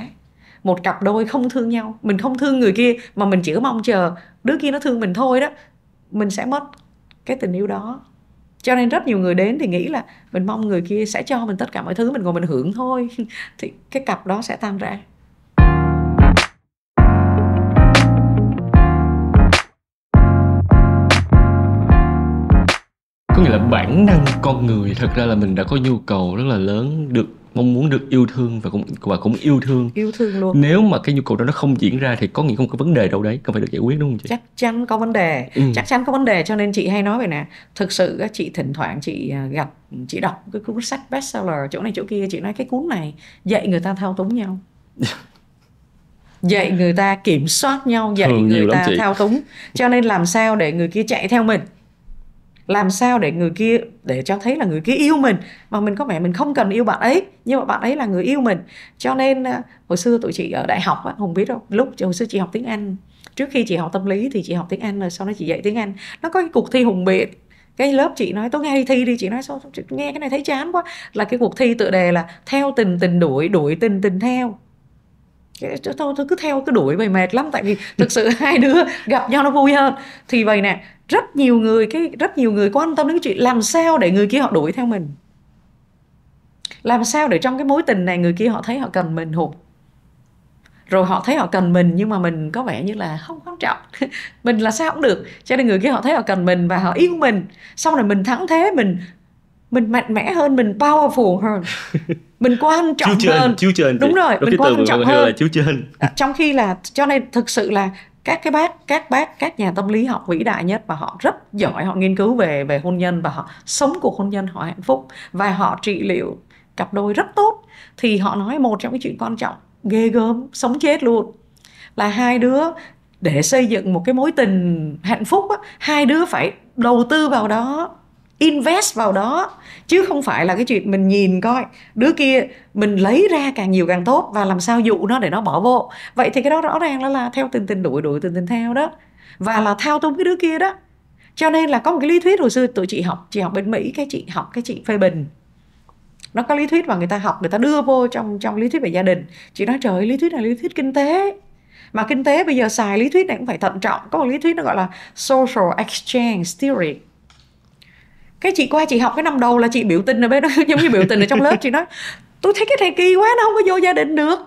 Một cặp đôi không thương nhau, mình không thương người kia mà mình chỉ có mong chờ đứa kia nó thương mình thôi đó, mình sẽ mất cái tình yêu đó. Cho nên rất nhiều người đến thì nghĩ là mình mong người kia sẽ cho mình tất cả mọi thứ, mình ngồi mình hưởng thôi thì cái cặp đó sẽ tan rã. Có nghĩa là bản năng con người thật ra là mình đã có nhu cầu rất là lớn, được mong muốn được yêu thương và cũng yêu thương luôn. Nếu mà cái nhu cầu đó nó không diễn ra thì có nghĩa không có vấn đề đâu đấy cần phải được giải quyết, đúng không chị? Chắc chắn có vấn đề. Chắc chắn có vấn đề. Cho nên chị hay nói vậy nè, thực sự chị thỉnh thoảng chị gặp, chị đọc cái cuốn sách bestseller chỗ này chỗ kia, chị nói cái cuốn này dạy người ta thao túng nhau, dạy người ta kiểm soát nhau, dạy người ta thao túng. Cho nên làm sao để người kia chạy theo mình, làm sao để người kia, để cho thấy là người kia yêu mình mà mình có vẻ mình không cần yêu bạn ấy, nhưng mà bạn ấy là người yêu mình. Cho nên hồi xưa tụi chị ở đại học á, Hùng biết không, lúc hồi xưa chị học tiếng Anh, trước khi chị học tâm lý thì chị học tiếng Anh rồi sau đó chị dạy tiếng Anh. Nó có cái cuộc thi Hùng biện, cái lớp chị nói tôi nghe thi đi, chị nói sao nghe cái này thấy chán quá, là cái cuộc thi tựa đề là theo tình tình đuổi, đuổi tình tình theo. Tôi cứ theo cứ đuổi vậy mệt lắm, tại vì thực sự hai đứa gặp nhau nó vui hơn. Thì vậy nè, rất nhiều người quan tâm đến cái chuyện làm sao để người kia họ đuổi theo mình, làm sao để trong cái mối tình này người kia họ thấy họ cần mình hụt, rồi họ thấy họ cần mình nhưng mà mình có vẻ như là không quan trọng mình là sao cũng được, cho nên người kia họ thấy họ cần mình và họ yêu mình, xong rồi mình thắng thế, mình mạnh mẽ hơn, mình powerful hơn, mình quan trọng hơn. Đúng rồi, mình quan trọng hơn. Trong khi là, cho nên thực sự là các nhà tâm lý học vĩ đại nhất và họ rất giỏi, họ nghiên cứu về hôn nhân và họ sống cuộc hôn nhân họ hạnh phúc và họ trị liệu cặp đôi rất tốt. Thì họ nói một trong cái chuyện quan trọng ghê gớm, sống chết luôn, là hai đứa để xây dựng một cái mối tình hạnh phúc á, hai đứa phải đầu tư vào đó, invest vào đó, chứ không phải là cái chuyện mình nhìn coi đứa kia mình lấy ra càng nhiều càng tốt và làm sao dụ nó để nó bỏ vô. Vậy thì cái đó rõ ràng là theo tình tình đuổi, đuổi tình tình theo đó, và là thao túng cái đứa kia đó. Cho nên là có một cái lý thuyết hồi xưa tụi chị học bên Mỹ, cái chị phê bình, nó có lý thuyết mà người ta học, người ta đưa vô trong lý thuyết về gia đình. Chị nói trời ơi, lý thuyết này là lý thuyết kinh tế, mà kinh tế bây giờ xài lý thuyết này cũng phải thận trọng. Có một lý thuyết nó gọi là social exchange theory. Cái chị qua chị học cái năm đầu là chị biểu tình ở bên đó, giống như biểu tình ở trong lớp. Chị nói tôi thấy cái này kỳ quá, nó không có vô gia đình được,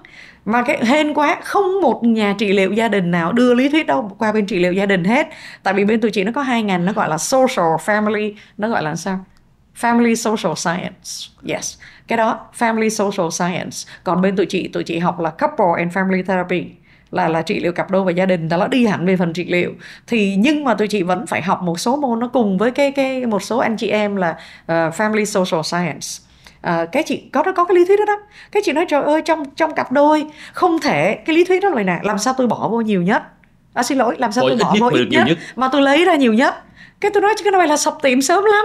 mà cái hên quá không một nhà trị liệu gia đình nào đưa lý thuyết đâu qua bên trị liệu gia đình hết. Tại vì bên tụi chị nó có 2 ngành, nó gọi là social family, nó gọi là sao, family social science, yes, cái đó family social science. Còn bên tụi chị học là couple and family therapy, là trị liệu cặp đôi và gia đình, đó là đi hẳn về phần trị liệu. Thì nhưng mà tụi chị vẫn phải học một số môn nó cùng với cái một số anh chị em là family social science. Cái chị có cái lý thuyết đó. Cái chị nói trời ơi, trong cặp đôi không thể, cái lý thuyết đó là nè, làm sao tôi bỏ vô nhiều nhất, xin lỗi, làm sao tôi bỏ vô ít nhất mà tôi lấy ra nhiều nhất. Cái tôi nói chứ cái này là sập tiệm sớm lắm.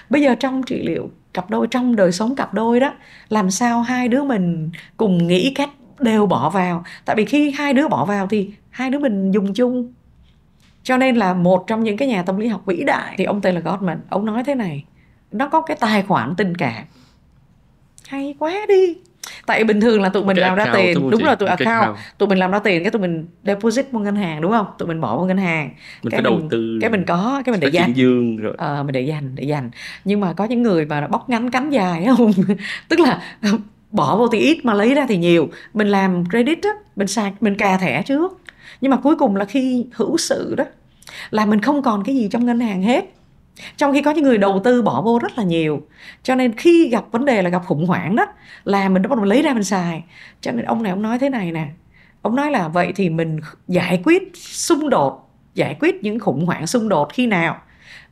Bây giờ trong trị liệu cặp đôi, trong đời sống cặp đôi đó, làm sao hai đứa mình cùng nghĩ cách đều bỏ vào. Tại vì khi hai đứa bỏ vào thì hai đứa mình dùng chung. Cho nên là một trong những cái nhà tâm lý học vĩ đại thì ông tên là Gottman, ông nói thế này, nó có cái tài khoản tình cảm. Hay quá đi. Tại bình thường là tụi mình làm ra tiền, đúng rồi, tụi account, tụi mình làm ra tiền, cái tụi mình deposit vào ngân hàng, đúng không? Tụi mình bỏ vào ngân hàng, mình phải đầu tư, cái mình có, cái mình để dành, rồi. Mình để dành. Nhưng mà có những người mà bóc ngắn cánh dài không tức là bỏ vô thì ít mà lấy ra thì nhiều. Mình làm credit á, mình xài, mình cà thẻ trước, nhưng mà cuối cùng là khi hữu sự đó là mình không còn cái gì trong ngân hàng hết. Trong khi có những người đầu tư bỏ vô rất là nhiều. Cho nên khi gặp vấn đề là gặp khủng hoảng đó, là mình bắt đầu lấy ra mình xài. Cho nên ông này ông nói thế này nè, ông nói là vậy thì mình giải quyết xung đột, giải quyết những khủng hoảng xung đột khi nào,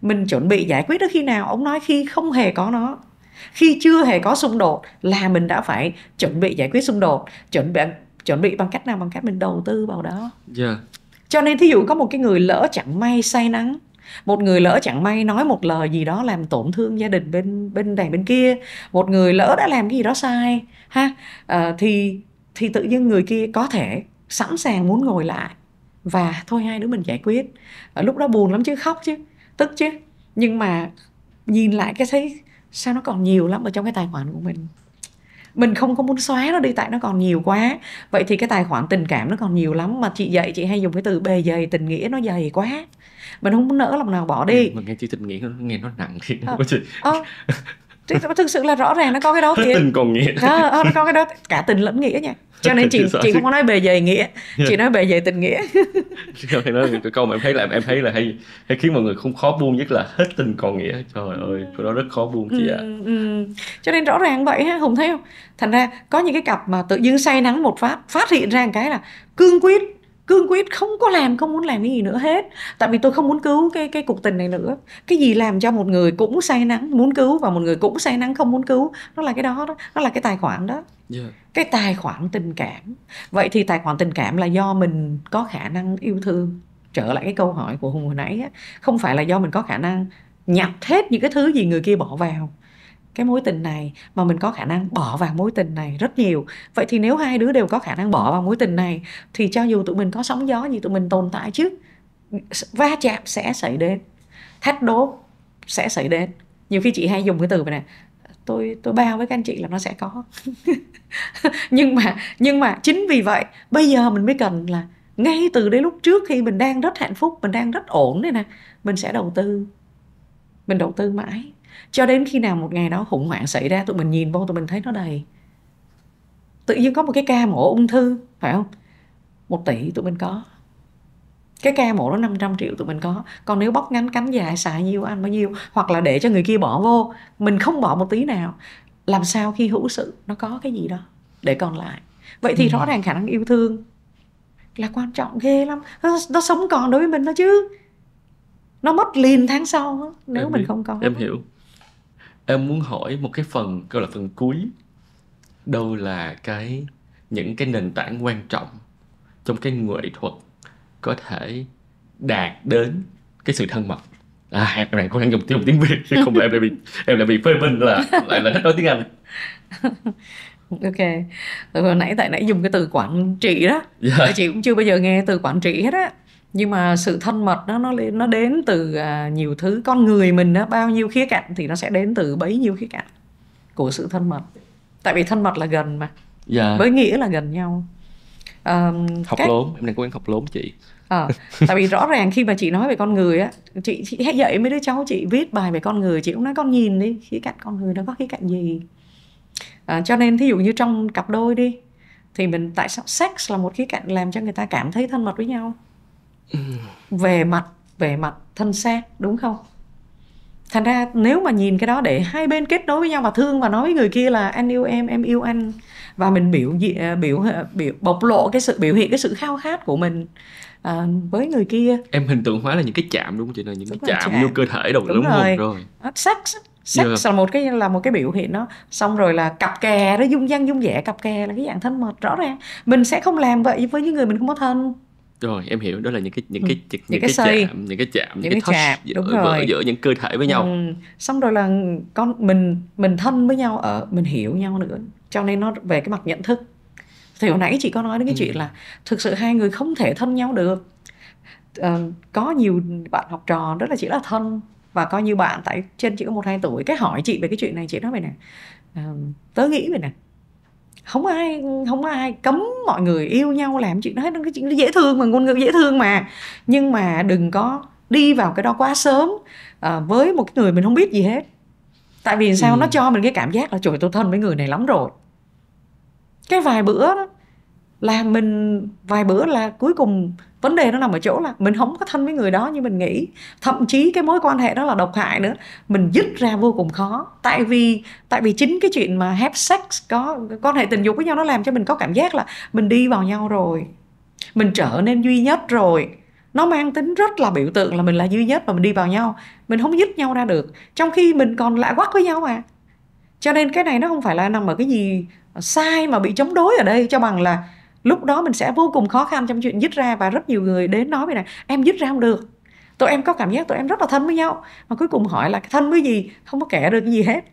mình chuẩn bị giải quyết nó khi nào. Ông nói khi không hề có nó, khi chưa hề có xung đột là mình đã phải chuẩn bị giải quyết xung đột. Chuẩn bị bằng cách nào? Bằng cách mình đầu tư vào đó. Yeah. Cho nên thí dụ có một cái người lỡ chẳng may say nắng, Một người lỡ chẳng may nói một lời gì đó làm tổn thương gia đình bên này bên kia, một người lỡ đã làm cái gì đó sai ha, thì tự nhiên người kia có thể sẵn sàng muốn ngồi lại và thôi hai đứa mình giải quyết. Lúc đó buồn lắm chứ, khóc chứ, tức chứ, nhưng mà nhìn lại cái thấy sao nó còn nhiều lắm ở trong cái tài khoản của mình không có muốn xóa nó đi tại nó còn nhiều quá. Vậy thì cái tài khoản tình cảm nó còn nhiều lắm, mà chị hay dùng cái từ bề dày tình nghĩa, nó dày quá, mình không muốn nỡ lòng nào bỏ đi. Mà nghe chữ tình nghĩa nó nghe nó nặng thiệt. Thực sự là rõ ràng nó có cái đó hết tình còn nghĩa. Nó có cái đó, cả tình lẫn nghĩa nha. Cho nên chị không có nói bề dày nghĩa, chị nói bề dày tình nghĩa. Cái câu mà em thấy là hay khiến mọi người không khó buông, nhất là hết tình còn nghĩa. Trời ơi, cái đó rất khó buông chị ạ. Cho nên rõ ràng vậy ha, Hùng thấy không? Thành ra có những cái cặp mà tự dưng say nắng một phát hiện ra một cái là cương quyết không muốn làm cái gì nữa hết, tại vì tôi không muốn cứu cái cuộc tình này nữa. Cái gì làm cho một người cũng say nắng muốn cứu và một người cũng say nắng không muốn cứu, nó là cái đó, nó là cái tài khoản đó. Cái tài khoản tình cảm. Vậy thì tài khoản tình cảm là do mình có khả năng yêu thương. Trở lại cái câu hỏi của Hùng hồi nãy á, không phải là do mình có khả năng nhặt hết những cái thứ gì người kia bỏ vào cái mối tình này, mà mình có khả năng bỏ vào mối tình này rất nhiều. Vậy thì nếu hai đứa đều có khả năng bỏ vào mối tình này thì cho dù tụi mình có sóng gió gì tụi mình tồn tại chứ, va chạm sẽ xảy đến, thách đố sẽ xảy đến. Nhiều khi chị hay dùng cái từ này, tôi bao với các anh chị là nó sẽ có. nhưng mà chính vì vậy bây giờ mình mới cần là ngay từ đấy lúc trước khi mình đang rất hạnh phúc, mình đang rất ổn đây nè, mình sẽ đầu tư. Mình đầu tư mãi cho đến khi nào một ngày đó khủng hoảng xảy ra, tụi mình nhìn vô tụi mình thấy nó đầy. Tự nhiên có một cái ca mổ ung thư, phải không? 1 tỷ tụi mình có. Cái ca mổ đó 500 triệu tụi mình có. Còn nếu bóc ngắn cắn dài, xài nhiêu ăn bao nhiêu, hoặc là để cho người kia bỏ vô, mình không bỏ một tí nào, làm sao khi hữu sự nó có cái gì đó để còn lại. Vậy thì rõ ràng khả năng yêu thương là quan trọng ghê lắm. Nó sống còn đối với mình đó chứ. Nó mất liền tháng sau đó, nếu mình không có. Em hiểu. Em muốn hỏi một cái phần, gọi là phần cuối. Đâu là những cái nền tảng quan trọng trong cái nghệ thuật có thể đạt đến cái sự thân mật? Em này có thể dùng tiếng Việt chứ không là em lại bị phê bình là thích nói tiếng Anh. Ok. Hồi nãy tại nãy dùng cái từ quản trị đó. Chị cũng chưa bao giờ nghe từ quản trị hết á. Nhưng mà sự thân mật đó, nó đến từ nhiều thứ. Con người mình đó, bao nhiêu khía cạnh thì nó sẽ đến từ bấy nhiêu khía cạnh của sự thân mật. Tại vì thân mật là gần mà. Với nghĩa là gần nhau. Học lốn, em đang cố gắng học lốn chị. Tại vì rõ ràng khi mà chị nói về con người á, chị hay dạy mấy đứa cháu chị viết bài về con người, chị cũng nói con nhìn đi, khía cạnh con người nó có khía cạnh gì. Cho nên thí dụ như trong cặp đôi đi, thì tại sao sex là một khía cạnh làm cho người ta cảm thấy thân mật với nhau? Về mặt thân xác, đúng không? Thành ra nếu mà nhìn cái đó để hai bên kết nối với nhau và thương và nói với người kia là anh yêu em yêu anh, và mình bộc lộ biểu hiện cái sự khao khát của mình với người kia. Em hình tượng hóa là những cái chạm, đúng không chị? Là những cái chạm vô cơ thể đâu, đúng rồi. Sex là một cái biểu hiện đó. Xong rồi là cặp kè đó, dung dăng dung dẻ, cặp kè là cái dạng thân mật. Rõ ràng mình sẽ không làm vậy với những người mình không có thân. Rồi em hiểu, đó là những cái chạm, những cái touch giữa những cơ thể với nhau. Xong rồi là mình thân với nhau, mình hiểu nhau nữa. Cho nên nó về cái mặt nhận thức. Thì hồi nãy chị có nói đến cái chuyện là thực sự hai người không thể thân nhau được. Có nhiều bạn học trò rất là chỉ là thân, và có như bạn tại trên chỉ có 1-2 tuổi, cái hỏi chị về cái chuyện này, chị nói vậy nè, tớ nghĩ vậy nè, không ai cấm mọi người yêu nhau làm chuyện đó hết, cái chuyện nó dễ thương mà, ngôn ngữ dễ thương mà, nhưng mà đừng có đi vào cái đó quá sớm với một cái người mình không biết gì hết. Tại vì sao? Nó cho mình cái cảm giác là trời, tôi thân với người này lắm rồi. Cái vài bữa đó vài bữa là cuối cùng vấn đề nó nằm ở chỗ là mình không có thân với người đó như mình nghĩ. Thậm chí cái mối quan hệ đó là độc hại nữa, mình dứt ra vô cùng khó. Tại vì chính cái chuyện mà have sex, có quan hệ tình dục với nhau, nó làm cho mình có cảm giác là mình đi vào nhau rồi, mình trở nên duy nhất rồi. Nó mang tính rất là biểu tượng là mình là duy nhất và mình đi vào nhau, mình không dứt nhau ra được, trong khi mình còn lạ quắc với nhau mà. Cho nên cái này nó không phải là nằm ở cái gì sai mà bị chống đối ở đây, cho bằng là lúc đó mình sẽ vô cùng khó khăn trong chuyện dứt ra. Và rất nhiều người đến nói vậy này, em dứt ra không được, Tụi em có cảm giác tụi em rất là thân với nhau, mà cuối cùng hỏi là thân với gì, không có kể được cái gì hết.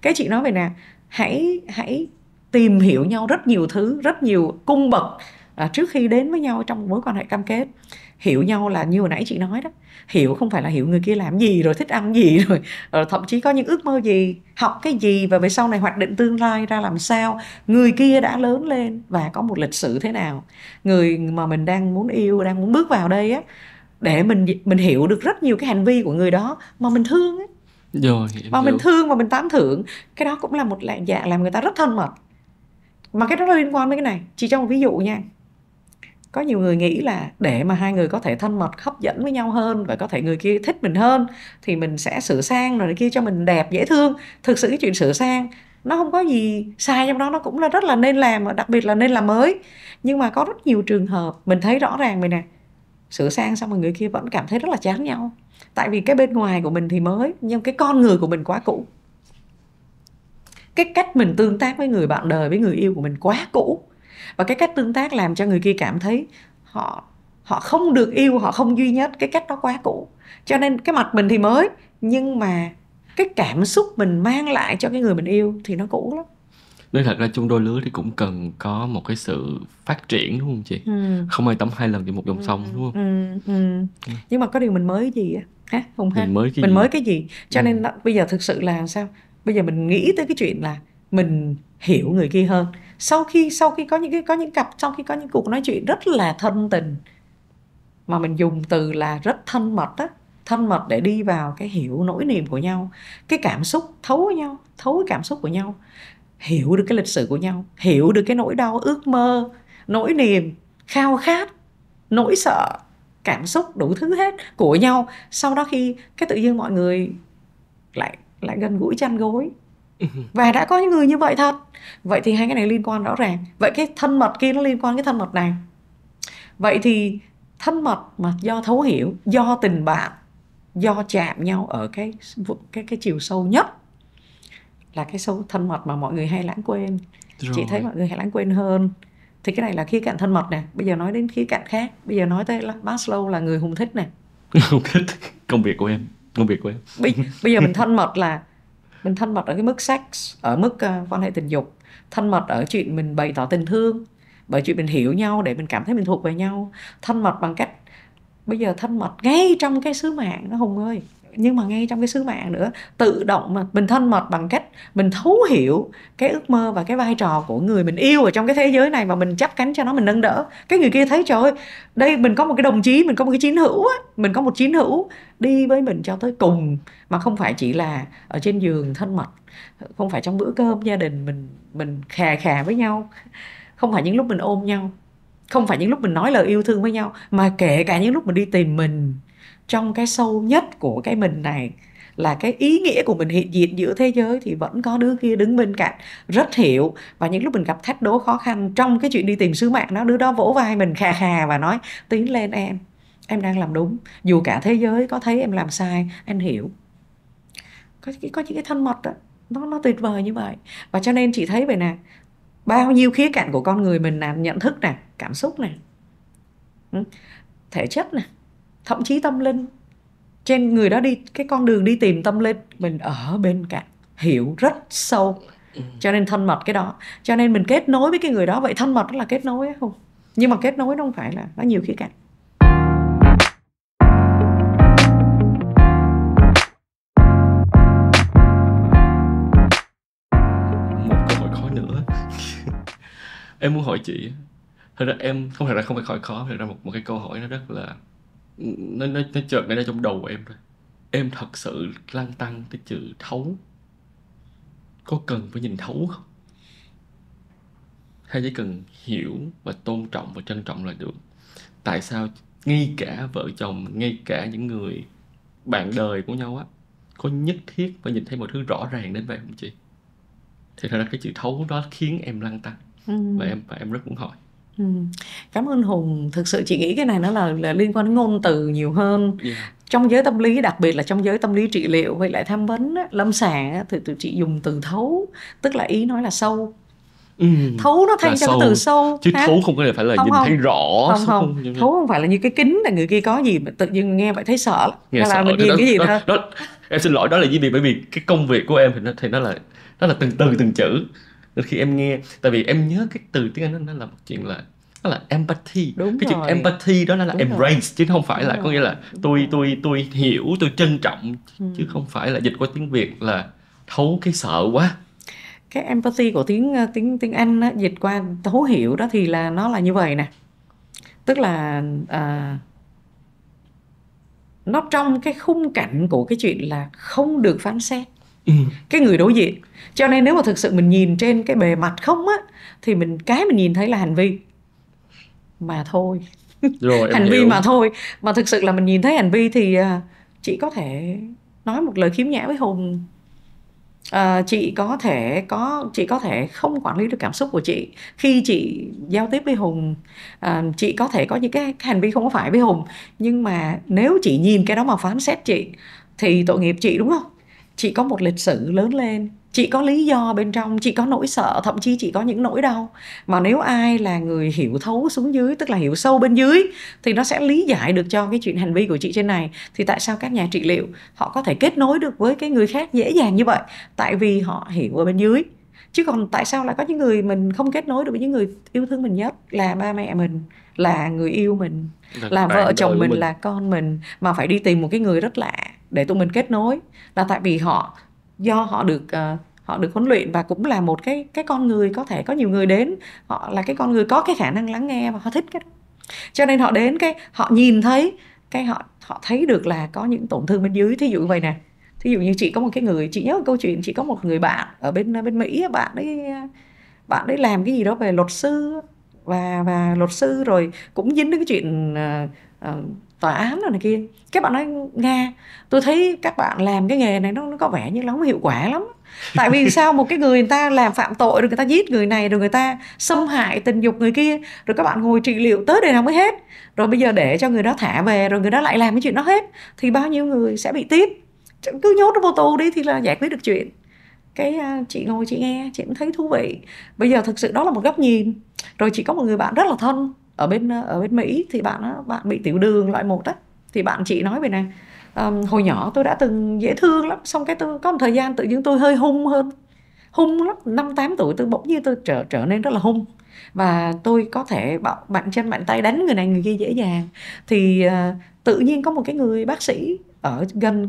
Cái chị nói về nè, hãy tìm hiểu nhau rất nhiều thứ, rất nhiều cung bậc trước khi đến với nhau trong một mối quan hệ cam kết. Hiểu nhau là như hồi nãy chị nói đó, hiểu không phải là hiểu người kia làm gì, rồi thích ăn gì, rồi thậm chí có những ước mơ gì, học cái gì, và về sau này hoạch định tương lai ra làm sao. Người kia đã lớn lên và có một lịch sử thế nào. Người mà mình đang muốn yêu, đang muốn bước vào đây á, để mình hiểu được rất nhiều cái hành vi của người đó mà mình thương ấy. Rồi, Mà hiểu. mình thương và mình tán thưởng, cái đó cũng là một dạng làm người ta rất thân mật. Mà cái đó nó liên quan đến cái này. Chỉ cho một ví dụ nha. Có nhiều người nghĩ là để mà hai người có thể thân mật, hấp dẫn với nhau hơn, và có thể người kia thích mình hơn, thì mình sẽ sửa sang rồi kia cho mình đẹp, dễ thương. Thực sự cái chuyện sửa sang nó không có gì sai trong đó, nó cũng là rất là nên làm, đặc biệt là nên làm mới. Nhưng mà có rất nhiều trường hợp mình thấy rõ ràng vậy nè, sửa sang xong rồi người kia vẫn cảm thấy rất là chán nhau. Tại vì cái bên ngoài của mình thì mới, nhưng cái con người của mình quá cũ. Cái cách mình tương tác với người bạn đời, với người yêu của mình quá cũ. Và cái cách tương tác làm cho người kia cảm thấy họ không được yêu, họ không duy nhất. Cái cách đó quá cũ. Cho nên cái mặt mình thì mới, nhưng mà cái cảm xúc mình mang lại cho cái người mình yêu thì nó cũ lắm. Nói thật ra chung đôi lứa thì cũng cần có một cái sự phát triển, đúng không chị? Không ai tắm 2 lần trên một dòng sông, đúng không? Nhưng mà có điều mình mới gì á, Hùng ha? Mình mới cái gì? Cho nên bây giờ thực sự là sao? Bây giờ mình nghĩ tới cái chuyện là mình hiểu người kia hơn. Sau khi có những cặp, sau khi có những cuộc nói chuyện rất là thân tình, mà mình dùng từ là rất thân mật á, thân mật để đi vào cái hiểu nỗi niềm của nhau, cái cảm xúc, thấu cái cảm xúc của nhau, hiểu được cái lịch sử của nhau, hiểu được cái nỗi đau, ước mơ, nỗi niềm, khao khát, nỗi sợ, cảm xúc đủ thứ hết của nhau. Sau đó khi cái tự nhiên mọi người lại gần gũi chăn gối. Và đã có những người như vậy thật. Vậy thì hai cái này liên quan rõ ràng. Vậy cái thân mật kia nó liên quan cái thân mật này. Vậy thì thân mật mà do thấu hiểu, do tình bạn, do chạm nhau ở cái chiều sâu nhất, là cái sâu thân mật mà mọi người hay lãng quên. Rồi. Chị thấy mọi người hay lãng quên hơn. Thì cái này là khía cạnh thân mật nè. Bây giờ nói đến khía cạnh khác. Bây giờ nói tới Maslow là người Hùng thích nè. Hùng thích công việc của em. Bây giờ mình thân mật là mình thân mật ở cái mức sex, ở mức quan hệ tình dục. Thân mật ở chuyện mình bày tỏ tình thương, bởi chuyện mình hiểu nhau để mình cảm thấy mình thuộc về nhau. Thân mật bằng cách bây giờ thân mật ngay trong cái sứ mạng đó Hùng ơi. Nhưng mà ngay trong cái sứ mạng nữa, tự động mà mình thân mật bằng cách mình thấu hiểu cái ước mơ và cái vai trò của người mình yêu ở trong cái thế giới này, và mình chắp cánh cho nó, mình nâng đỡ. Cái người kia thấy trời ơi, đây mình có một cái đồng chí, mình có một cái chiến hữu á, mình có một chiến hữu đi với mình cho tới cùng, mà không phải chỉ là ở trên giường thân mật, không phải trong bữa cơm gia đình mình khà với nhau, không phải những lúc mình ôm nhau, không phải những lúc mình nói lời yêu thương với nhau, mà kể cả những lúc mình đi tìm mình trong cái sâu nhất của cái mình này, là cái ý nghĩa của mình hiện diện giữa thế giới, thì vẫn có đứa kia đứng bên cạnh rất hiểu. Và những lúc mình gặp thách đố khó khăn trong cái chuyện đi tìm sứ mạng đó, đứa đó vỗ vai mình khà và nói tiến lên em đang làm đúng, dù cả thế giới có thấy em làm sai, anh hiểu. Có những cái thân mật đó, nó tuyệt vời như vậy. Và cho nên chị thấy vậy nè, bao nhiêu khía cạnh của con người mình là nhận thức nè, cảm xúc nè, thể chất nè, thậm chí tâm linh. Trên người đó đi cái con đường đi tìm tâm linh, mình ở bên cạnh, hiểu rất sâu. Cho nên thân mật cái đó. Cho nên mình kết nối với cái người đó. Vậy thân mật đó là kết nối không? Nhưng mà kết nối nó không phải là, nó nhiều khía cạnh. Một câu hỏi khó nữa. Em muốn hỏi chị, thật ra em không phải hỏi khó, thật ra một cái câu hỏi nó rất là nó chợt ngay ra trong đầu của em thôi. Em thật sự lăn tăn cái chữ thấu. Có cần phải nhìn thấu không? Hay chỉ cần hiểu và tôn trọng và trân trọng là được? Tại sao ngay cả vợ chồng, ngay cả những người bạn đời của nhau á, có nhất thiết phải nhìn thấy một thứ rõ ràng đến vậy không chị? Thì thật ra cái chữ thấu đó khiến em lăn tăn. Và em rất muốn hỏi. Cảm ơn Hùng. Thực sự chị nghĩ cái này nó là liên quan đến ngôn từ nhiều hơn. Trong giới tâm lý, đặc biệt là trong giới tâm lý trị liệu với lại tham vấn á, lâm sàng á, thì tụi chị dùng từ thấu, tức là ý nói là sâu. Thấu nó thay Là cho sâu. cái từ sâu Chứ ha? thấu không có phải là Không, nhìn không. thấy rõ. Không. Thấu không phải là như cái kính là người kia có gì mà tự nhiên nghe vậy thấy sợ lắm. Nghe Hay là sợ. mình nhìn cái gì đó. Em xin lỗi, đó là bởi vì cái công việc của em thì nó là từng từ từng chữ. Nên khi em nghe, tại vì em nhớ cái từ tiếng Anh nó là một chuyện là nó là empathy. Đúng cái rồi. chữ empathy đó nó là Đúng embrace rồi. chứ không phải Đúng là có nghĩa là rồi. tôi hiểu, tôi trân trọng, chứ không phải là dịch qua tiếng Việt là thấu cái sợ quá. Cái empathy của tiếng Anh á, dịch qua thấu hiểu đó thì là nó là như vậy nè. Tức là nó trong cái khung cảnh của cái chuyện là không được phán xét cái người đối diện. Cho nên nếu mà thực sự mình nhìn trên cái bề mặt không á, thì mình nhìn thấy là hành vi mà thôi. Rồi em Hành vi hiểu. mà thôi. Mà thực sự là mình nhìn thấy hành vi thì chị có thể nói một lời khiếm nhã với Hùng. Chị có thể không quản lý được cảm xúc của chị khi chị giao tiếp với Hùng. Chị có thể có những cái hành vi không có phải với Hùng, nhưng mà nếu chị nhìn cái đó mà phán xét chị thì tội nghiệp chị, đúng không? Chị có một lịch sử lớn lên, chị có lý do bên trong, chị có nỗi sợ, thậm chí chị có những nỗi đau. Mà nếu ai là người hiểu thấu xuống dưới, tức là hiểu sâu bên dưới, thì nó sẽ lý giải được cho cái chuyện hành vi của chị trên này. Thì tại sao các nhà trị liệu họ có thể kết nối được với cái người khác dễ dàng như vậy? Tại vì họ hiểu ở bên dưới. Chứ còn tại sao lại có những người mình không kết nối được với những người yêu thương mình nhất, là ba mẹ mình, là người yêu mình, là vợ chồng mình, là con mình, mà phải đi tìm một cái người rất lạ để tụi mình kết nối? Là tại vì do họ được huấn luyện, và cũng là một cái con người, có thể có nhiều người đến, họ là cái con người có cái khả năng lắng nghe và họ thích cái đó. Cho nên họ đến họ nhìn thấy họ thấy được là có những tổn thương bên dưới. Thí dụ như vậy nè, thí dụ như chị có một cái người, chị nhớ một câu chuyện, chị có một người bạn ở bên Mỹ, bạn ấy làm cái gì đó về luật sư, và luật sư rồi cũng dính đến cái chuyện tòa án rồi này kia. Các bạn nói Nga, tôi thấy các bạn làm cái nghề này nó có vẻ như nó không hiệu quả lắm. Tại vì sao một cái người ta làm phạm tội, rồi người ta giết người này, rồi người ta xâm hại tình dục người kia, rồi các bạn ngồi trị liệu tới đời nào mới hết, rồi bây giờ để cho người đó thả về, rồi người đó lại làm cái chuyện đó hết, thì bao nhiêu người sẽ bị tiếp. Cứ nhốt nó vô tù đi thì là giải quyết được chuyện. Chị ngồi chị nghe, chị cũng thấy thú vị. Bây giờ thực sự đó là một góc nhìn. Rồi chị có một người bạn rất là thân ở bên Mỹ, thì bạn bị tiểu đường loại 1 á. Thì bạn chị nói về này, hồi nhỏ tôi đã từng dễ thương lắm, xong cái tôi có một thời gian tự nhiên tôi hơi hung lắm. 5-8 tuổi tôi bỗng nhiên tôi trở nên rất là hung, và tôi có thể bạn chân bạn tay đánh người này người kia dễ dàng. Thì tự nhiên có một cái người bác sĩ ở gần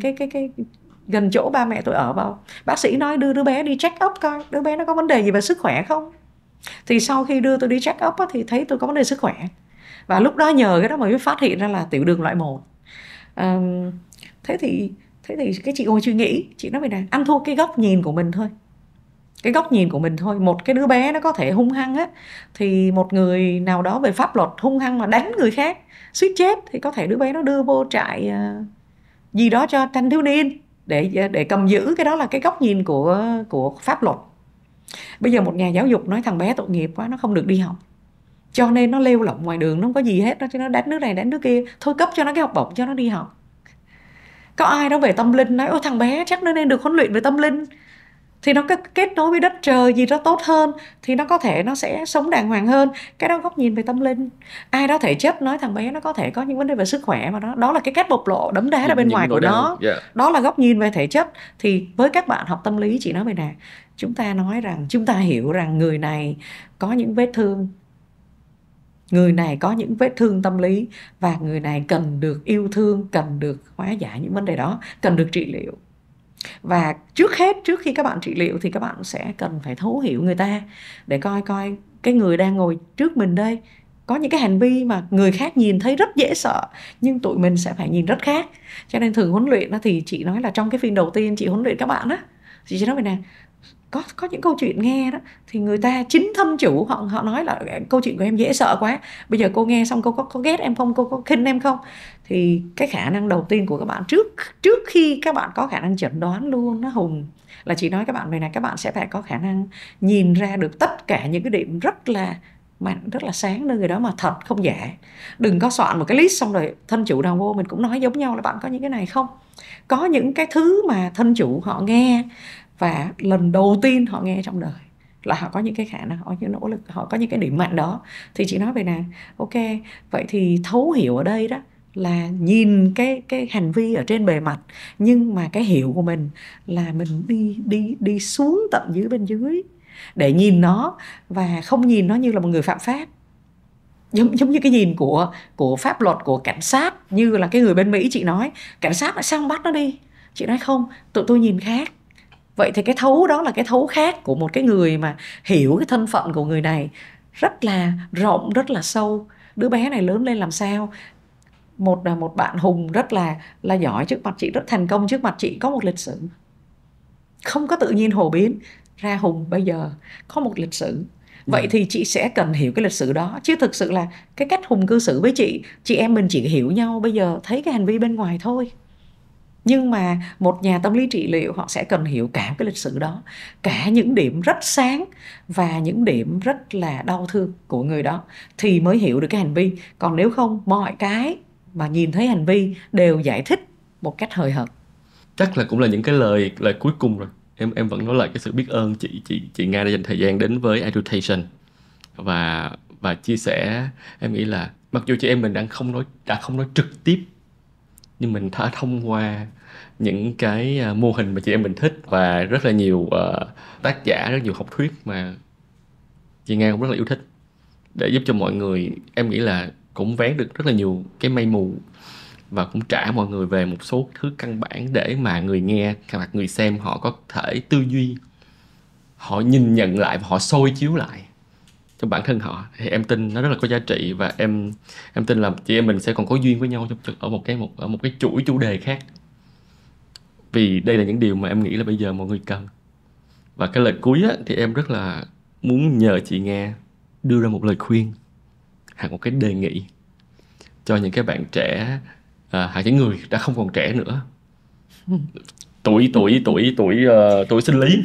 gần chỗ ba mẹ tôi ở vào, bác sĩ nói đưa đứa bé đi check up coi đứa bé nó có vấn đề gì về sức khỏe không. Thì sau khi đưa tôi đi check up thì thấy tôi có vấn đề sức khỏe, và lúc đó nhờ cái đó mới phát hiện ra là tiểu đường loại 1. Thế thì cái chị ngồi suy nghĩ, chị nói vậy này, ăn thua cái góc nhìn của mình thôi. Cái góc nhìn của mình thôi. Một cái đứa bé nó có thể hung hăng á, thì một người nào đó về pháp luật hung hăng mà đánh người khác suýt chết, thì có thể đứa bé nó đưa vô trại gì đó cho thanh thiếu niên để cầm giữ. Cái đó là cái góc nhìn của pháp luật. Bây giờ một nhà giáo dục nói thằng bé tội nghiệp quá, nó không được đi học, cho nên nó lêu lỏng ngoài đường, nó không có gì hết, nó đánh đứa này đánh đứa kia, thôi cấp cho nó cái học bổng cho nó đi học. Có ai đó về tâm linh nói ôi thằng bé chắc nó nên được huấn luyện về tâm linh, thì nó kết nối với đất trời gì đó tốt hơn, thì nó có thể nó sẽ sống đàng hoàng hơn. Cái đó góc nhìn về tâm linh. Ai đó thể chất nói thằng bé nó có thể có những vấn đề về sức khỏe, mà đó là cái cách bộc lộ đấm đá ra bên ngoài của nó. Đó là góc nhìn về thể chất. Thì với các bạn học tâm lý, chị nói về nè, chúng ta nói rằng chúng ta hiểu rằng người này có những vết thương, người này có những vết thương tâm lý, và người này cần được yêu thương, cần được hóa giải những vấn đề đó, cần được trị liệu. Và trước hết, trước khi các bạn trị liệu thì các bạn sẽ cần phải thấu hiểu người ta, để coi cái người đang ngồi trước mình đây có những cái hành vi mà người khác nhìn thấy rất dễ sợ, nhưng tụi mình sẽ phải nhìn rất khác. Cho nên thường huấn luyện đó, thì chị nói là trong cái phiên đầu tiên chị huấn luyện các bạn á, thì chị nói vậy nè, có những câu chuyện nghe đó, thì người ta chính thân chủ họ nói là câu chuyện của em dễ sợ quá, bây giờ cô nghe xong cô có ghét em không, cô có khinh em không. Thì cái khả năng đầu tiên của các bạn trước khi các bạn có khả năng chẩn đoán luôn đó Hùng, là chị nói các bạn về này, các bạn sẽ phải có khả năng nhìn ra được tất cả những cái điểm rất là mạnh, rất là sáng nơi người đó, mà thật không giả. Đừng có soạn một cái list xong rồi thân chủ nào vô mình cũng nói giống nhau là bạn có những cái này không. Có những cái thứ mà thân chủ họ nghe và lần đầu tiên họ nghe trong đời, là họ có những cái khả năng, họ có những nỗ lực, họ có những cái điểm mạnh đó. Thì chị nói về nè, ok, vậy thì thấu hiểu ở đây đó là nhìn cái hành vi ở trên bề mặt, nhưng mà cái hiểu của mình là mình đi xuống tận dưới bên dưới để nhìn nó, và không nhìn nó như là một người phạm pháp, giống như cái nhìn của pháp luật, của cảnh sát, như là cái người bên Mỹ chị nói cảnh sát lại sao không bắt nó đi, chị nói không, tụi tôi nhìn khác. Vậy thì cái thấu đó là cái thấu khác của một cái người mà hiểu cái thân phận của người này rất là rộng, rất là sâu. Đứa bé này lớn lên làm sao, một bạn Hùng rất là giỏi trước mặt chị, rất thành công trước mặt chị, có một lịch sử, không có tự nhiên hồ biến ra Hùng bây giờ có một lịch sử. Vậy thì chị sẽ cần hiểu cái lịch sử đó, chứ thực sự là cái cách Hùng cư xử với chị em mình chỉ hiểu nhau bây giờ thấy cái hành vi bên ngoài thôi. Nhưng mà một nhà tâm lý trị liệu họ sẽ cần hiểu cả cái lịch sử đó, cả những điểm rất sáng và những điểm rất là đau thương của người đó, thì mới hiểu được cái hành vi. Còn nếu không, mọi cái mà nhìn thấy hành vi đều giải thích một cách hời hợt. Chắc là cũng là những cái lời cuối cùng rồi. Em vẫn nói lại cái sự biết ơn chị Nga đã dành thời gian đến với Edutation và chia sẻ. Em nghĩ là mặc dù chị em mình đã không nói trực tiếp, nhưng mình đã thông qua những cái mô hình mà chị em mình thích, và rất là nhiều tác giả, rất nhiều học thuyết mà chị Nga cũng rất là yêu thích, để giúp cho mọi người, em nghĩ là cũng vén được rất là nhiều cái mây mù, và cũng trả mọi người về một số thứ căn bản để mà người nghe hoặc người xem họ có thể tư duy, họ nhìn nhận lại và họ soi chiếu lại cho bản thân họ. Thì em tin nó rất là có giá trị, và em tin là chị em mình sẽ còn có duyên với nhau ở một cái chuỗi chủ đề khác, vì đây là những điều mà em nghĩ là bây giờ mọi người cần. Và cái lời cuối á, thì em rất là muốn nhờ chị Nga đưa ra một lời khuyên hoặc một cái đề nghị cho những cái bạn trẻ, hay những người đã không còn trẻ nữa, tuổi sinh lý.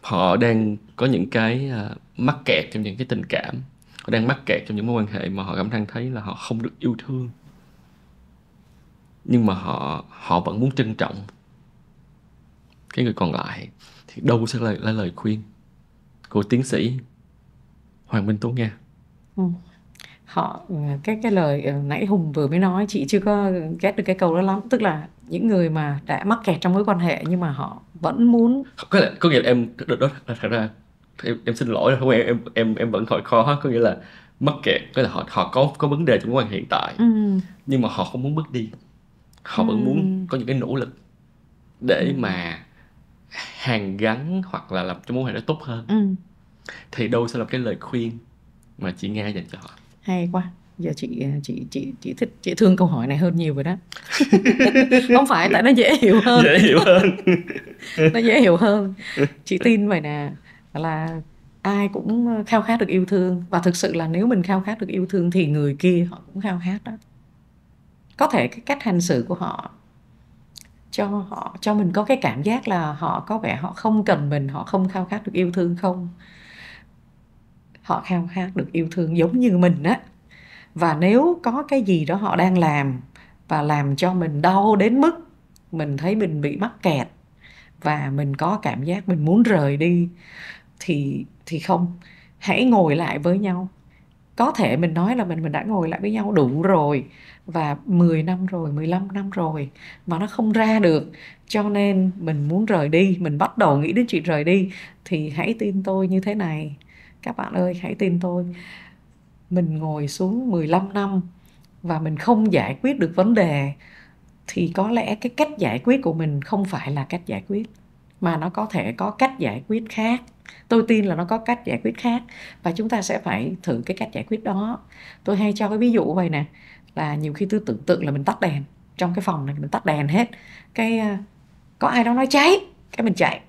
Họ đang có những cái mắc kẹt trong những cái tình cảm, họ đang mắc kẹt trong những mối quan hệ mà họ cảm thấy là họ không được yêu thương, nhưng mà họ vẫn muốn trân trọng cái người còn lại. Thì đâu sẽ là lời khuyên của tiến sĩ Hoàng Minh Tố Nga? Cái lời nãy Hùng vừa mới nói, chị chưa có ghét được cái câu đó lắm. Tức là những người mà đã mắc kẹt trong mối quan hệ nhưng mà họ vẫn muốn, có nghĩa là em đó là thật ra em xin lỗi, không, em vẫn hỏi khó. Có nghĩa là mắc kẹt, tức là họ có vấn đề trong mối quan hệ hiện tại, nhưng mà họ không muốn bước đi, họ vẫn muốn có những cái nỗ lực để mà hàn gắn hoặc là làm cho mối quan hệ đó tốt hơn. Thì đâu sẽ là cái lời khuyên mà chị Nga dành cho họ? Hay quá, giờ chị thích, chị thương câu hỏi này hơn nhiều rồi đó. Không phải tại nó dễ hiểu hơn. Nó dễ hiểu hơn. Chị tin vậy nè, là ai cũng khao khát được yêu thương, và thực sự là nếu mình khao khát được yêu thương thì người kia họ cũng khao khát đó. Có thể cái cách hành xử của họ cho mình có cái cảm giác là họ có vẻ họ không cần mình, họ không khao khát được yêu thương. Không, họ khao khát được yêu thương giống như mình á. Và nếu có cái gì đó họ đang làm và làm cho mình đau đến mức mình thấy mình bị mắc kẹt và mình có cảm giác mình muốn rời đi, thì không, hãy ngồi lại với nhau. Có thể mình nói là mình đã ngồi lại với nhau đủ rồi, và 10 năm rồi, 15 năm rồi mà nó không ra được, cho nên mình muốn rời đi, mình bắt đầu nghĩ đến chuyện rời đi. Thì hãy tin tôi như thế này, các bạn ơi, hãy tin tôi, mình ngồi xuống 15 năm và mình không giải quyết được vấn đề, thì có lẽ cái cách giải quyết của mình không phải là cách giải quyết, mà nó có thể có cách giải quyết khác. Tôi tin là nó có cách giải quyết khác, và chúng ta sẽ phải thử cái cách giải quyết đó. Tôi hay cho cái ví dụ vậy nè, là nhiều khi tôi tưởng tượng là mình tắt đèn trong cái phòng này, mình tắt đèn hết, cái có ai đó nói cháy, cái mình chạy.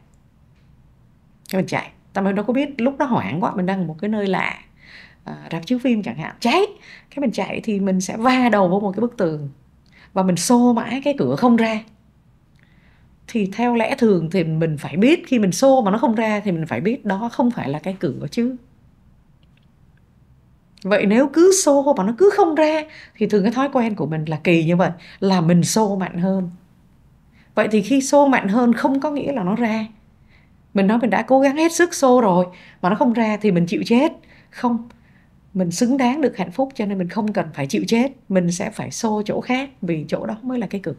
Tại mình đâu có biết, lúc đó hoảng quá, mình đang ở một cái nơi lạ, rạp chiếu phim chẳng hạn, cháy, cái mình chạy thì mình sẽ va đầu vào một cái bức tường và mình xô mãi cái cửa không ra. Thì theo lẽ thường thì mình phải biết, khi mình xô mà nó không ra thì mình phải biết đó không phải là cái cửa chứ. Vậy nếu cứ xô mà nó cứ không ra thì thường cái thói quen của mình là kỳ như vậy, là mình xô mạnh hơn. Vậy thì khi xô mạnh hơn không có nghĩa là nó ra, Mình nói mình đã cố gắng hết sức xô rồi mà nó không ra thì mình chịu chết. Không, mình xứng đáng được hạnh phúc cho nên mình không cần phải chịu chết. Mình sẽ phải xô chỗ khác vì chỗ đó mới là cái cửa.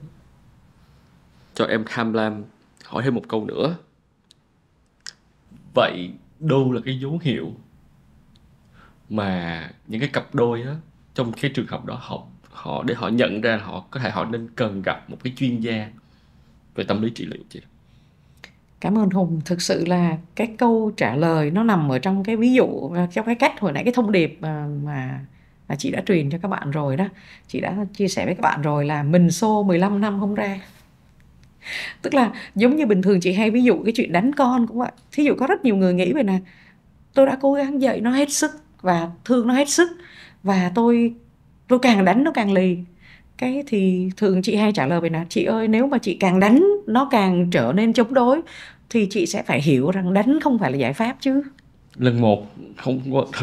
Cho em tham lam hỏi thêm một câu nữa. Vậy đâu là cái dấu hiệu mà những cái cặp đôi á, trong cái trường hợp đó họ để họ nhận ra họ nên cần gặp một cái chuyên gia về tâm lý trị liệu chị? Cảm ơn Hùng. Thực sự là cái câu trả lời nó nằm ở trong cái ví dụ, trong cái cách hồi nãy, cái thông điệp mà chị đã truyền cho các bạn rồi đó. Chị đã chia sẻ với các bạn rồi là mình xô 15 năm không ra. Tức là giống như bình thường chị hay ví dụ cái chuyện đánh con cũng vậy. Thí dụ có rất nhiều người nghĩ về là tôi đã cố gắng dạy nó hết sức và thương nó hết sức, và tôi càng đánh nó càng lì. Cái thì thường chị hay trả lời về là chị ơi, nếu mà chị càng đánh nó càng trở nên chống đối thì chị sẽ phải hiểu rằng đánh không phải là giải pháp chứ. Lần một không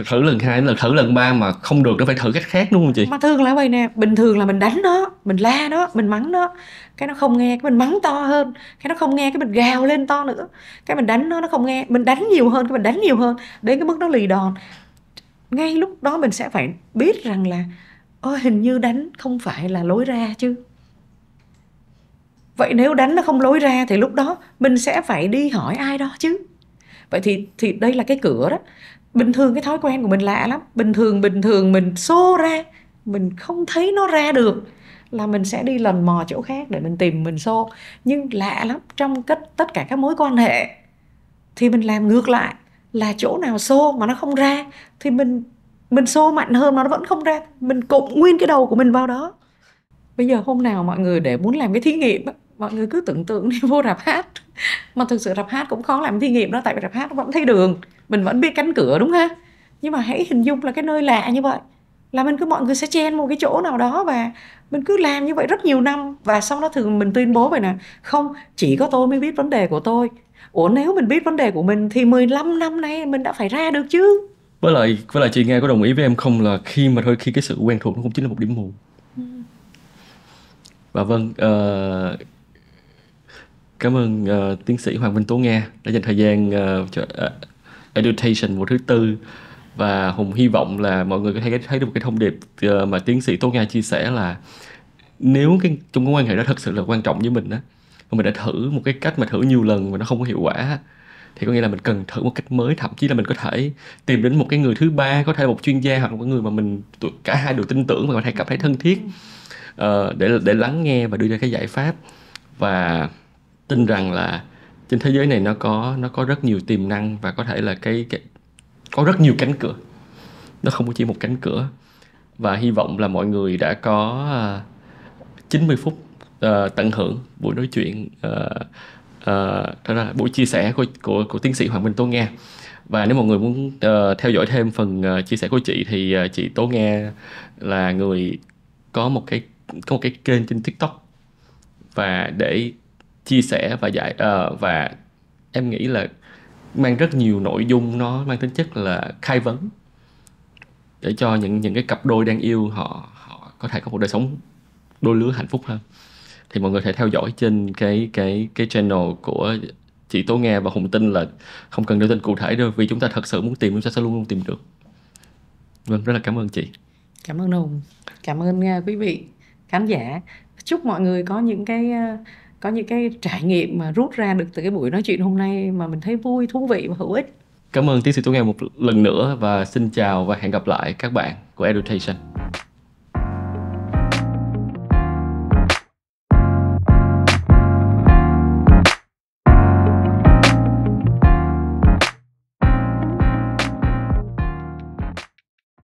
thử, lần hai, thử lần ba mà không được nó phải thử cách khác, đúng không chị? Mà thường là vậy nè, bình thường là mình đánh nó, mình la nó, mình mắng nó, cái nó không nghe, cái mình mắng to hơn, cái nó không nghe, cái mình gào lên to nữa, cái mình đánh nó không nghe, mình đánh nhiều hơn, cái mình đánh nhiều hơn, đến cái mức nó lì đòn. Ngay lúc đó mình sẽ phải biết rằng là hình như đánh không phải là lối ra chứ. Vậy nếu đánh nó không lối ra thì lúc đó mình sẽ phải đi hỏi ai đó chứ. Vậy thì đây là cái cửa đó. Bình thường cái thói quen của mình lạ lắm. Bình thường mình xô ra, mình không thấy nó ra được là mình sẽ đi lần mò chỗ khác để mình tìm mình xô. Nhưng lạ lắm, trong tất cả các mối quan hệ thì mình làm ngược lại, là chỗ nào xô mà nó không ra thì mình xô mạnh hơn mà nó vẫn không ra, mình cụng nguyên cái đầu của mình vào đó. Bây giờ hôm nào mọi người để muốn làm cái thí nghiệm, mọi người cứ tưởng tượng đi vô rạp hát. Mà thực sự rạp hát cũng khó làm thí nghiệm đó, tại vì rạp hát nó vẫn thấy đường, mình vẫn biết cánh cửa, đúng ha. Nhưng mà hãy hình dung là cái nơi lạ như vậy, là mọi người sẽ chen một cái chỗ nào đó và mình cứ làm như vậy rất nhiều năm. Và sau đó thường mình tuyên bố vậy nè: không, chỉ có tôi mới biết vấn đề của tôi. Ủa, nếu mình biết vấn đề của mình thì 15 năm nay mình đã phải ra được chứ. Với lại chị Nga có đồng ý với em không là khi cái sự quen thuộc nó cũng chính là một điểm mù. Và vâng, cảm ơn tiến sĩ Hoàng Minh Tố Nga đã dành thời gian cho Education mùa thứ tư. Và Hùng hy vọng là mọi người có thể thấy được một cái thông điệp mà tiến sĩ Tố Nga chia sẻ là nếu trong cái quan hệ đó thật sự là quan trọng với mình á, mà mình đã thử một cái cách mà thử nhiều lần mà nó không có hiệu quả, thì có nghĩa là mình cần thử một cách mới. Thậm chí là mình có thể tìm đến một cái người thứ ba, có thể một chuyên gia hoặc một người mà cả hai đều tin tưởng và có thể cảm thấy thân thiết, để lắng nghe và đưa ra cái giải pháp. Và tin rằng là trên thế giới này nó có rất nhiều tiềm năng và có thể là có rất nhiều cánh cửa, nó không có chỉ một cánh cửa. Và hy vọng là mọi người đã có 90 phút tận hưởng buổi nói chuyện, đó là buổi chia sẻ của tiến sĩ Hoàng Minh Tố Nga. Và nếu mọi người muốn theo dõi thêm phần chia sẻ của chị thì chị Tố Nga là người có một cái kênh trên TikTok và để chia sẻ và em nghĩ là mang rất nhiều nội dung, nó mang tính chất là khai vấn để cho những cái cặp đôi đang yêu họ có thể có một đời sống đôi lứa hạnh phúc hơn. Thì mọi người có thể theo dõi trên cái channel của chị Tố Nga, và Hùng tin là không cần đưa tên cụ thể đâu, vì chúng ta thật sự muốn tìm, chúng ta sẽ luôn luôn tìm được. Vâng, rất là cảm ơn chị. Cảm ơn Hùng, cảm ơn quý vị khán giả. Chúc mọi người có những cái trải nghiệm mà rút ra được từ cái buổi nói chuyện hôm nay mà mình thấy vui, thú vị và hữu ích. Cảm ơn tiến sĩ Tố Nga một lần nữa và xin chào và hẹn gặp lại các bạn của Education.